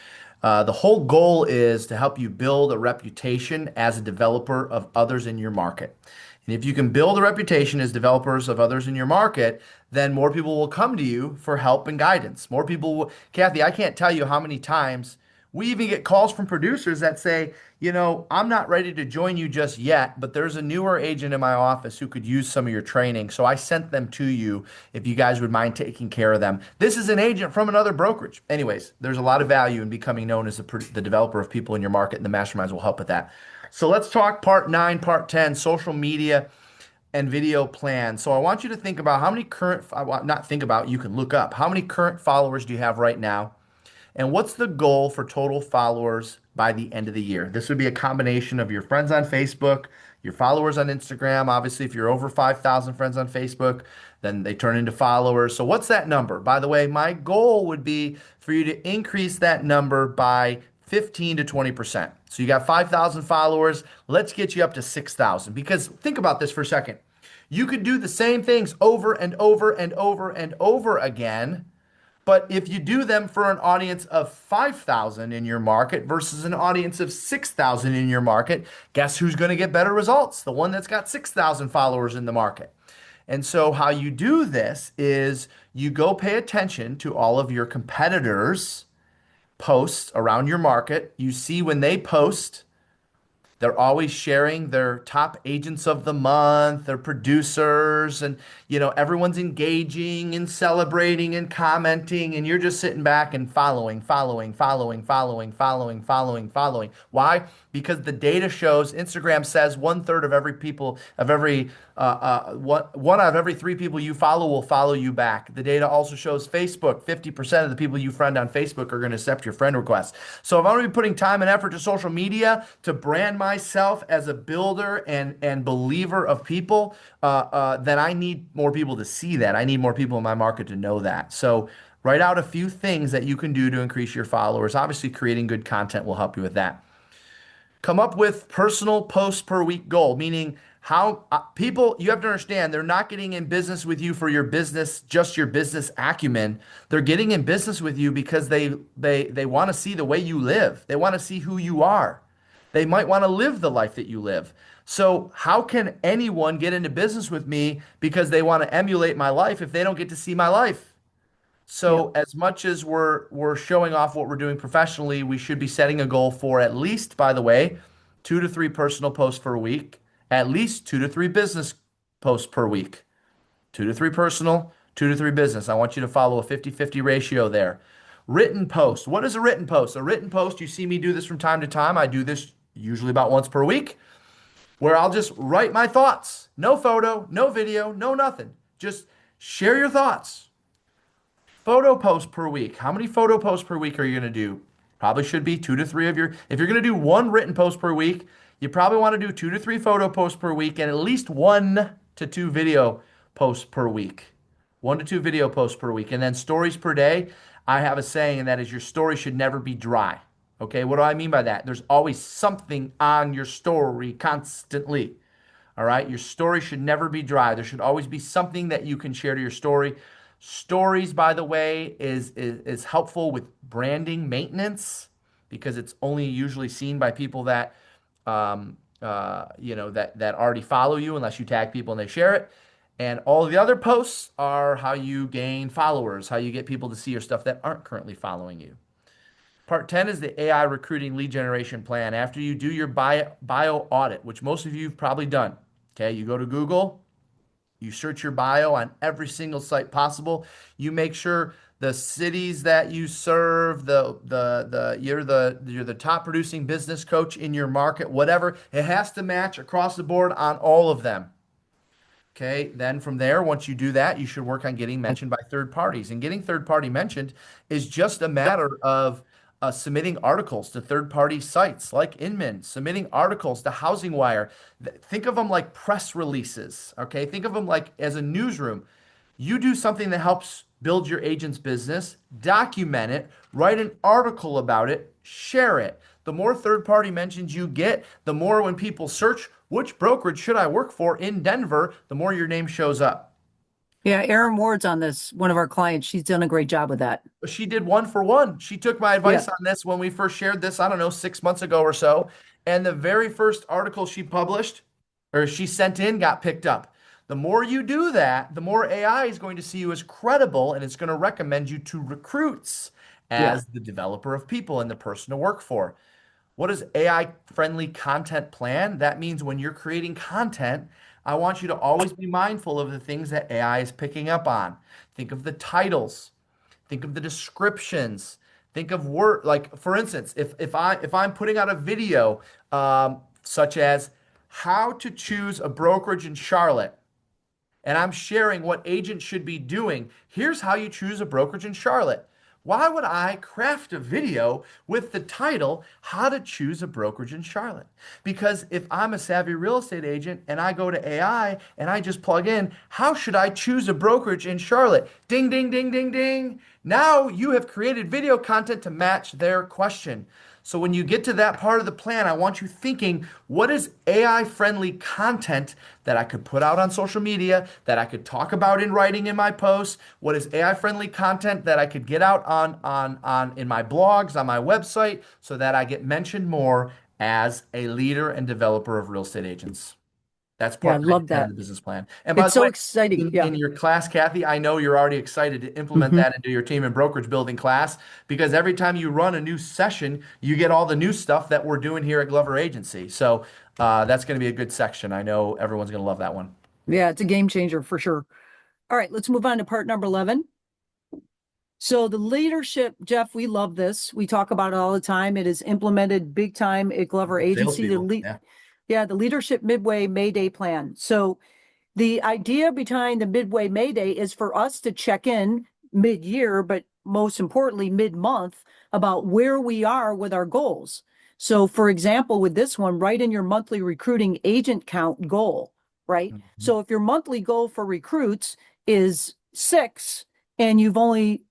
A: the whole goal is to help you build a reputation as a developer of others in your market. And if you can build a reputation as developers of others in your market, then more people will come to you for help and guidance. More people will, Kathy, I can't tell you how many times we even get calls from producers that say, I'm not ready to join you just yet, but there's a newer agent in my office who could use some of your training. So I sent them to you if you guys would mind taking care of them. This is an agent from another brokerage. Anyways, there's a lot of value in becoming known as the developer of people in your market, and the masterminds will help with that. So let's talk part 9, part 10, social media and video plan. So I want you to think about how many not think about, you can look up, how many current followers do you have right now? And what's the goal for total followers by the end of the year? This would be a combination of your friends on Facebook, your followers on Instagram. Obviously, if you're over 5,000 friends on Facebook, then they turn into followers. So what's that number? By the way, my goal would be for you to increase that number by 15 to 20%. So you got 5,000 followers. Let's get you up to 6,000. Because think about this for a second. You could do the same things over and over and over and over again. But if you do them for an audience of 5,000 in your market versus an audience of 6,000 in your market, guess who's going to get better results? The one that's got 6,000 followers in the market. And so, how you do this is you go pay attention to all of your competitors' posts around your market. You see when they post, they're always sharing their top agents of the month, their producers, and everyone's engaging and celebrating and commenting, and you're just sitting back and following, following, following, following, following, following, following. Why? Because the data shows Instagram says 1/3 of every people of every one out of every 3 people you follow will follow you back. The data also shows Facebook, 50% of the people you friend on Facebook are going to accept your friend request. So if I'm going to be putting time and effort to social media to brand myself as a builder and believer of people, then I need more people to see that. I need more people in my market to know that. So write out a few things that you can do to increase your followers. Obviously, creating good content will help you with that. Come up with personal posts per week goal, meaning How people, you have to understand, they're not getting in business with you for your business, just your business acumen. They're getting in business with you because they want to see the way you live. They want to see who you are. They might want to live the life that you live. So how can anyone get into business with me because they want to emulate my life if they don't get to see my life?
B: Yeah.
A: So as much as we're showing off what we're doing professionally, we should be setting a goal for at least, by the way, 2 to 3 personal posts per week, at least 2 to 3 business posts per week. 2 to 3 personal, 2 to 3 business. I want you to follow a 50-50 ratio there. Written post. What is a written post? A written post, you see me do this from time to time. I do this usually about once per week, where I'll just write my thoughts. No photo, no video, no nothing. Just share your thoughts. Photo posts per week. How many photo posts per week are you going to do? Probably should be 2 to 3 of your. If you're going to do one written post per week, you probably want to do 2 to 3 photo posts per week and at least 1 to 2 video posts per week. 1 to 2 video posts per week. And then stories per day. I have a saying, and that is your story should never be dry. Okay, what do I mean by that? There's always something on your story constantly. All right. Your story should never be dry. There should always be something that you can share to your story. Stories, by the way, is helpful with branding maintenance because it's only usually seen by people that that already follow you unless you tag people and they share it. And all the other posts are how you gain followers, how you get people to see your stuff that aren't currently following you. Part 10 is the AI recruiting lead generation plan. After you do your bio audit, which most of you have probably done, okay, you go to Google, you search your bio on every single site possible. You make sure the cities that you serve, you're the top producing business coach in your market, whatever, it has to match across the board on all of them. Okay, then from there, once you do that, you should work on getting mentioned by third parties. And getting third party mentioned is just a matter of submitting articles to third party sites like Inman, submitting articles to Housing Wire. Think of them like press releases. Okay, think of them like as a newsroom. You do something that helps build your agent's business, document it, write an article about it, share it. The more third party mentions you get, the more when people search, which brokerage should I work for in Denver, the more your name shows up.
B: Yeah, Erin Ward's on this, one of our clients. She's done a great job with that.
A: She did 1 for 1. She took my
B: Yeah.
A: advice on this when we first shared this, I don't know, 6 months ago or so. And the very first article she published or she sent in got picked up. The more you do that, the more AI is going to see you as credible and it's going to recommend you to recruits
B: Yeah.
A: as the developer of people and the person to work for. What is AI friendly content plan? That means when you're creating content, I want you to always be mindful of the things that AI is picking up on. Think of the titles, think of the descriptions, think of word like for instance, if I'm putting out a video such as how to choose a brokerage in Charlotte, and I'm sharing what agents should be doing. Here's how you choose a brokerage in Charlotte. Why would I craft a video with the title, How to Choose a Brokerage in Charlotte? Because if I'm a savvy real estate agent and I go to AI and I just plug in, how should I choose a brokerage in Charlotte? Ding, ding, ding, ding, ding. Now you have created video content to match their question. So when you get to that part of the plan, I want you thinking, what is AI friendly content that I could put out on social media, that I could talk about in writing in my posts? What is AI friendly content that I could get out on in my blogs, on my website, so that I get mentioned more as a leader and developer of real estate agents? That's
B: Yeah, I
A: part
B: love
A: 10 of
B: that.
A: the business plan. And by
B: It's
A: the
B: so
A: way,
B: exciting. Yeah.
A: in your class, Kathy, I know you're already excited to implement
B: Hmm.
A: that into your team and brokerage building class because every time you run a new session, you get all the new stuff that we're doing here at Glover Agency. So that's going to be a good section. I know everyone's going to love that one.
B: Yeah, it's a game changer for sure. All right, let's move on to part number 11. So the leadership, Jeff, we love this. We talk about it all the time. It is implemented big time at Glover Agency.
A: Salespeople. Yeah.
B: Yeah, the leadership midway Mayday plan. So the idea behind the midway Mayday is for us to check in mid-year, but most importantly, mid-month about where we are with our goals. So for example, with this one, write in your monthly recruiting agent count goal, right?
A: Mhm.
B: So if your monthly goal for recruits is 6 and you've only,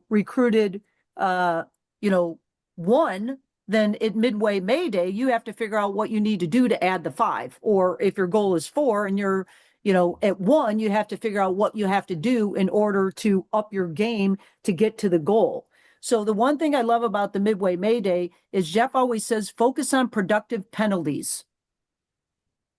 B: recruited, 1, then at midway May Day, you have to figure out what you need to do to add the 5. Or if your goal is 4 and you're, at 1, you have to figure out what you have to do in order to up your game to get to the goal. So the one thing I love about the midway May Day is Jeff always says, focus on productive penalties,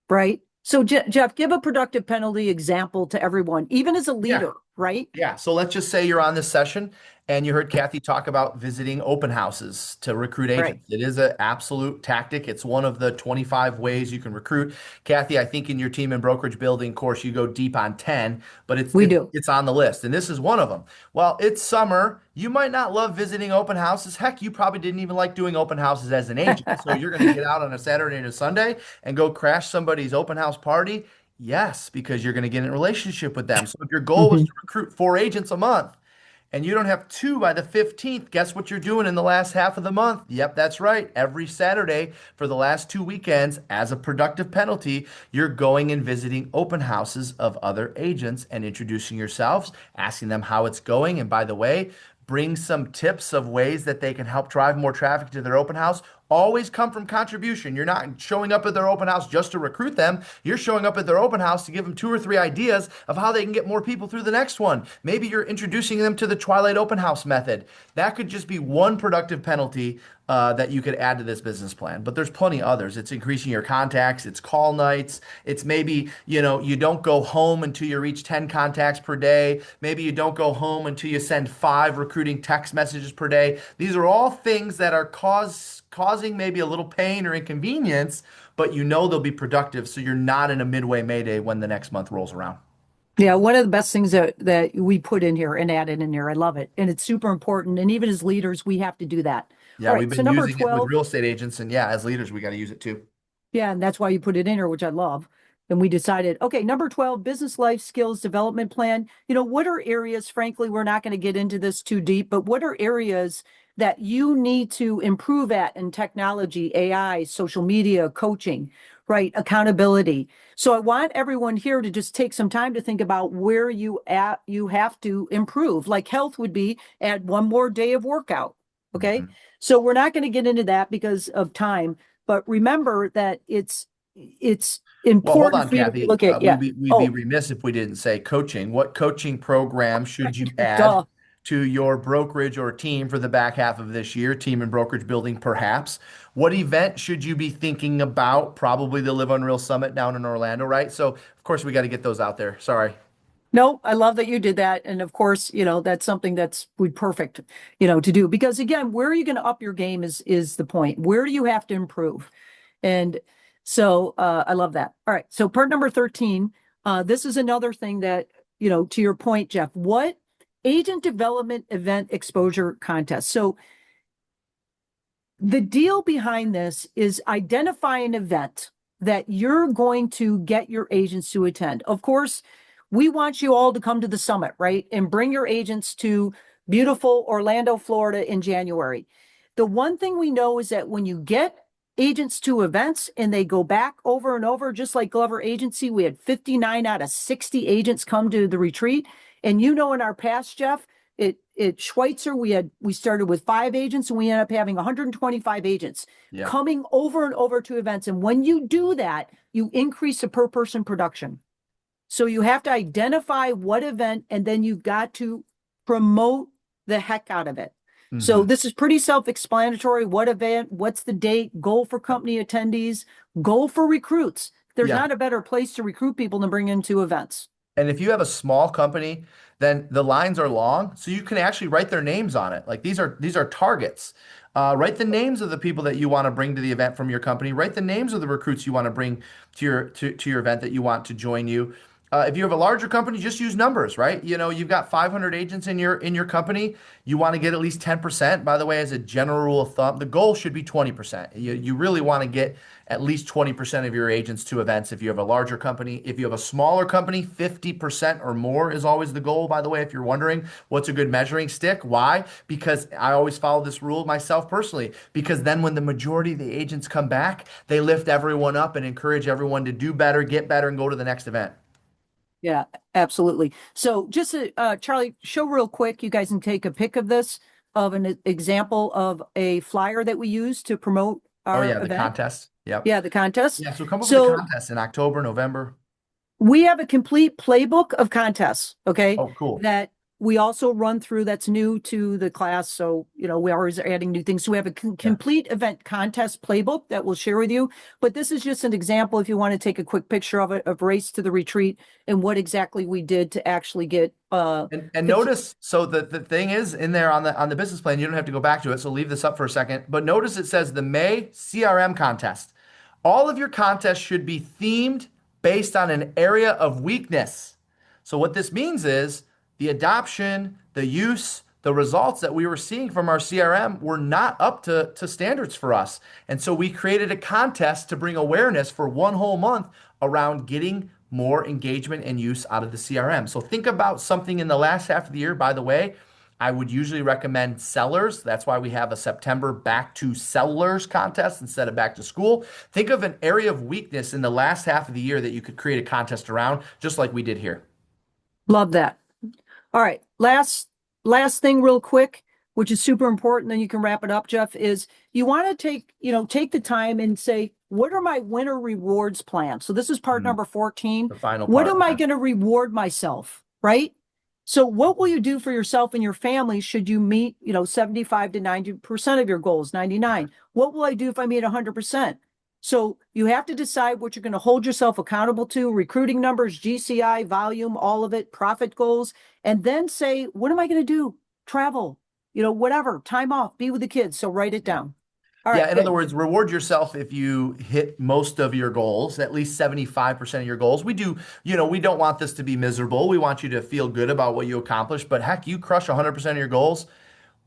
B: right? So Jeff, give a productive penalty example to everyone, even as a
A: Yeah.
B: leader, right?
A: Yeah. So let's just say you're on this session and you heard Kathy talk about visiting open houses to recruit
B: Right.
A: agents. It is an absolute tactic. It's one of the 25 ways you can recruit. Kathy, I think in your team and brokerage building course, you go deep on 10, but it's
B: We
A: it's
B: do.
A: it's on the list. And this is one of them. Well, it's summer. You might not love visiting open houses. Heck, you probably didn't even like doing open houses as an agent. So you're going to get out on a Saturday and a Sunday and go crash somebody's open house party. Yes, because you're going to get in a relationship with them. So if your goal was to
B: Mhm.
A: recruit 4 agents a month and you don't have two by the 15th, guess what you're doing in the last half of the month? Yep, that's right. Every Saturday for the last 2 weekends, as a productive penalty, you're going and visiting open houses of other agents and introducing yourselves, asking them how it's going. And by the way, bring some tips of ways that they can help drive more traffic to their open house. Always come from contribution. You're not showing up at their open house just to recruit them. You're showing up at their open house to give them 2 or 3 ideas of how they can get more people through the next one. Maybe you're introducing them to the Twilight Open House method. That could just be one productive penalty that you could add to this business plan. But there's plenty others. It's increasing your contacts, it's call nights, it's maybe, you don't go home until you reach 10 contacts per day. Maybe you don't go home until you send 5 recruiting text messages per day. These are all things that are causing maybe a little pain or inconvenience, but they'll be productive so you're not in a midway Mayday when the next month rolls around.
B: Yeah, one of the best things that we put in here and added in here. I love it. And it's super important. And even as leaders, we have to do that.
A: Yeah,
B: All
A: we've
B: right. So
A: been
B: number
A: using it with
B: 12,
A: real estate agents, and yeah, as leaders, we got to use it too.
B: yeah, and that's why you put it in here, which I love. And we decided, okay, number 12, business life skills development plan. What are areas, frankly, we're not going to get into this too deep, but what are areas that you need to improve at in technology, AI, social media, coaching, right? Accountability. So I want everyone here to just take some time to think about where you have to improve. Like health would be add one more day of workout. Okay.
A: Mhm.
B: So we're not going to get into that because of time. But remember that it's
A: Well, hold
B: important
A: on,
B: for you to
A: Kathy.
B: look at,
A: We'd
B: yeah.
A: be
B: Oh,
A: remiss if we didn't say coaching. What coaching program should you add
B: duh.
A: to your brokerage or team for the back half of this year? Team and brokerage building, perhaps. What event should you be thinking about? Probably the Live Unreal Summit down in Orlando, right? So, of course, we got to get those out there. Sorry.
B: No, I love that you did that. And of course, that's something that's would perfect, to do. Because again, where are you going to up your game is the point. Where do you have to improve? And so I love that. All right. So part number 13, this is another thing that, to your point, Jeff, what agent development event exposure contest. So the deal behind this is identify an event that you're going to get your agents to attend. Of course, we want you all to come to the summit, right? And bring your agents to beautiful Orlando, Florida in January. The one thing we know is that when you get agents to events and they go back over and over, just like Glover Agency, we had 59 out of 60 agents come to the retreat. And in our past, Jeff, at Schweitzer, we started with 5 agents and we ended up having 125 agents
A: Yeah.
B: coming over and over to events. And when you do that, you increase the per person production. So you have to identify what event and then you've got to promote the heck out of it. So
A: Hmm.
B: this is pretty self-explanatory. What event, what's the date, goal for company attendees, goal for recruits. There's
A: Yeah.
B: not a better place to recruit people than bring into events.
A: And if you have a small company, then the lines are long, so you can actually write their names on it. Like these are targets. Write the names of the people that you want to bring to the event from your company. Write the names of the recruits you want to bring to your event that you want to join you. If you have a larger company, just use numbers, right? You've got 500 agents in your company. You want to get at least 10%. By the way, as a general rule of thumb, the goal should be 20%. You really want to get at least 20% of your agents to events if you have a larger company. If you have a smaller company, 50% or more is always the goal. By the way, if you're wondering what's a good measuring stick, why? Because I always follow this rule myself personally, because then when the majority of the agents come back, they lift everyone up and encourage everyone to do better, get better, and go to the next event.
B: Yeah, absolutely. So just Charlie, show real quick. You guys can take a pic of this. of an example of a flyer that we use to promote
A: Oh
B: our
A: yeah, the
B: event?
A: contest. Yep.
B: Yeah, the contest.
A: Yeah, so come up with the
B: So
A: contest in October, November.
B: we have a complete playbook of contests, okay,
A: Oh, cool.
B: that we also run through that's new to the class. So, we always are adding new things. So we have a
A: Yeah.
B: complete event contest playbook that we'll share with you. But this is just an example if you want to take a quick picture of it, of Race to the Retreat and what exactly we did to actually get
A: And notice, so the thing is in there on the business plan, you don't have to go back to it. So leave this up for a second. But notice it says the May CRM contest. All of your contests should be themed based on an area of weakness. So what this means is the adoption, the use, the results that we were seeing from our CRM were not up to standards for us. And so we created a contest to bring awareness for one whole month around getting more engagement and use out of the CRM. So think about something in the last half of the year. By the way, I would usually recommend sellers. That's why we have a September back to sellers contest instead of back to school. Think of an area of weakness in the last half of the year that you could create a contest around, just like we did here.
B: love that. All right. Last thing real quick, which is super important, then you can wrap it up, Jeff, is you want to take the time and say, what are my winter rewards plans? So this is part
A: Mhm.
B: number 14.
A: The final
B: What
A: part.
B: am I
A: Yeah.
B: going to reward myself? Right? So what will you do for yourself and your family should you meet, 75 to 90% of your goals, 99? What will I do if I meet 100%? So you have to decide what you're going to hold yourself accountable to, recruiting numbers, GCI, volume, all of it, profit goals, and then say, what am I going to do? Travel, whatever, time off, be with the kids. So write it down. All
A: Yeah,
B: right,
A: in other
B: good.
A: words, reward yourself if you hit most of your goals, at least 75% of your goals. We don't want this to be miserable. We want you to feel good about what you accomplished, but heck, you crush 100% of your goals.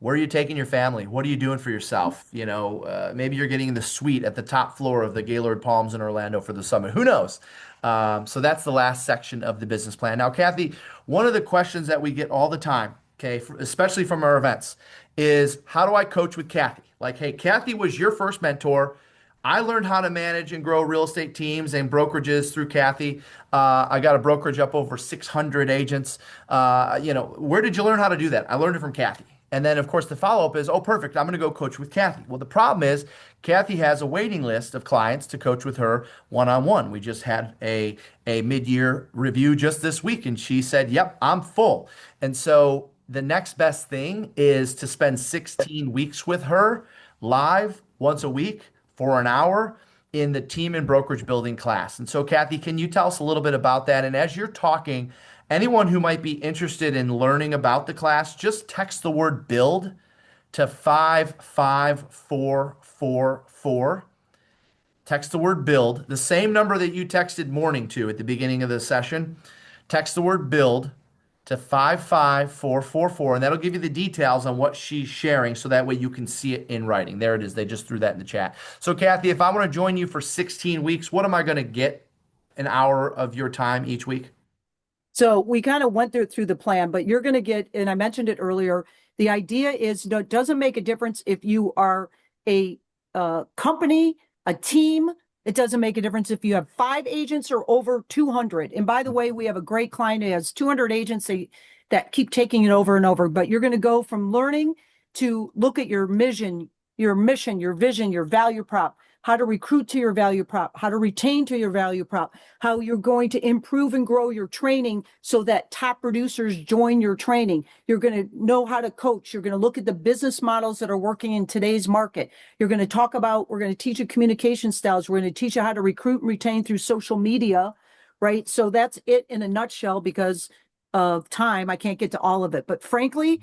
A: Where are you taking your family? What are you doing for yourself? Maybe you're getting the suite at the top floor of the Gaylord Palms in Orlando for the summit. Who knows? So that's the last section of the business plan. Now, Kathy, one of the questions that we get all the time, okay, especially from our events, is how do I coach with Kathy? Like, hey, Kathy was your first mentor. I learned how to manage and grow real estate teams and brokerages through Kathy. I got a brokerage up over 600 agents. Where did you learn how to do that? I learned it from Kathy. And then, of course, the follow up is, oh, perfect. I'm going to go coach with Kathy. Well, the problem is, Kathy has a waiting list of clients to coach with her one on one. We just had a mid year review just this week, and she said, yep, I'm full. And so the next best thing is to spend 16 weeks with her live once a week for an hour in the team and brokerage building class. And so, Kathy, can you tell us a little bit about that? And as you're talking, anyone who might be interested in learning about the class, just text the word build to 55444. Text the word build, the same number that you texted morning to at the beginning of the session. Text the word build to 55444, and that'll give you the details on what she's sharing so that way you can see it in writing. There it is. They just threw that in the chat. So, Kathy, if I want to join you for 16 weeks, what am I going to get an hour of your time each week?
B: So we kind of went through the plan, but you're going to get, and I mentioned it earlier, the idea is, it doesn't make a difference if you are a company, a team. It doesn't make a difference if you have 5 agents or over 200. And by the way, we have a great client who has 200 agents that keep taking it over and over. But you're going to go from learning to look at your mission, your vision, your value prop, how to recruit to your value prop, how to retain to your value prop, how you're going to improve and grow your training so that top producers join your training. You're going to know how to coach. You're going to look at the business models that are working in today's market. We're going to teach you communication styles. We're going to teach you how to recruit and retain through social media, right? So that's it in a nutshell. Because of time, I can't get to all of it. But frankly,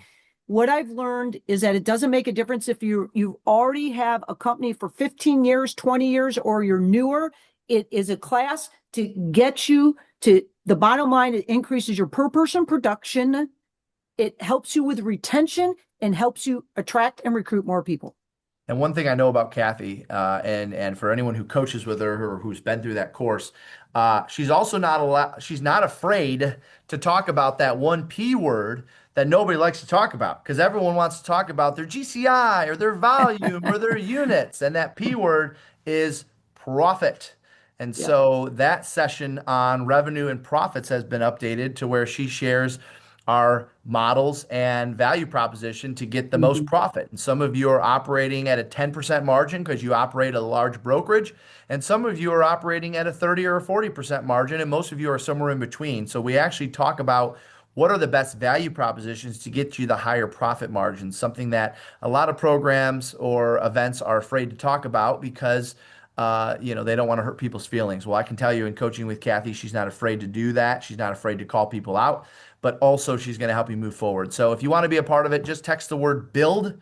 B: what I've learned is that it doesn't make a difference if you already have a company for 15 years, 20 years, or you're newer. It is a class to get you to the bottom line. It increases your per person production. It helps you with retention and helps you attract and recruit more people.
A: And one thing I know about Kathy, and for anyone who coaches with her or who's been through that course, she's also she's not afraid to talk about that one P word that nobody likes to talk about because everyone wants to talk about their GCI or their volume or their units, and that P word is profit. And
B: Yep.
A: so that session on revenue and profits has been updated to where she shares our models and value proposition to get the most
B: Mhm.
A: profit. And some of you are operating at a 10% margin because you operate a large brokerage, and some of you are operating at a 30 or a 40% margin, and most of you are somewhere in between. So we actually talk about what are the best value propositions to get you the higher profit margins, something that a lot of programs or events are afraid to talk about because they don't want to hurt people's feelings. Well, I can tell you in coaching with Kathy, she's not afraid to do that. She's not afraid to call people out, but also she's going to help you move forward. So if you want to be a part of it, just text the word build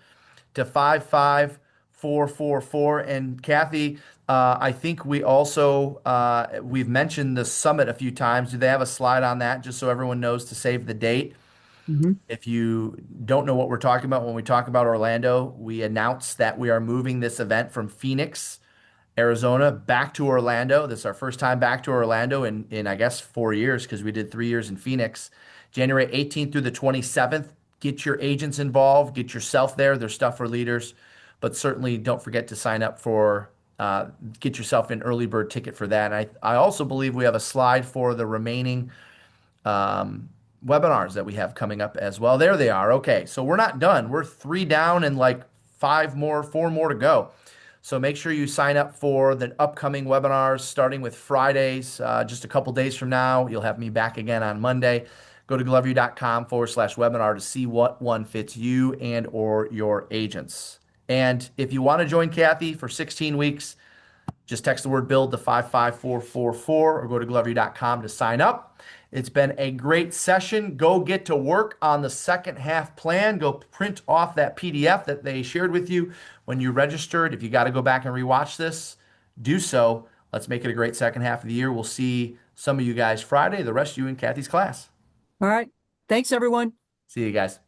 A: to 55444. And Kathy, I think we've mentioned the summit a few times. Do they have a slide on that just so everyone knows to save the date?
B: Mhm.
A: If you don't know what we're talking about when we talk about Orlando, we announced that we are moving this event from Phoenix, Arizona, back to Orlando. This is our first time back to Orlando in I guess 4 years because we did 3 years in Phoenix. January 18th through the 27th. Get your agents involved, get yourself there. There's stuff for leaders, but certainly don't forget to sign up for get yourself an early bird ticket for that. And I also believe we have a slide for the remaining um, webinars that we have coming up as well. There they are. Okay, so we're not done. We're 3 down and like 4 more to go. So make sure you sign up for the upcoming webinars starting with Fridays, just a couple days from now. You'll have me back again on Monday. Go to gloverview.com/webinar to see what one fits you and or your agents. And if you want to join Kathy for 16 weeks, just text the word build to 55444 or go to gloverview.com to sign up. It's been a great session. Go get to work on the second half plan. Go print off that PDF that they shared with you when you registered. If you got to go back and rewatch this, do so. Let's make it a great second half of the year. We'll see some of you guys Friday, the rest of you in Kathy's class.
B: All right. Thanks, everyone.
A: See you guys.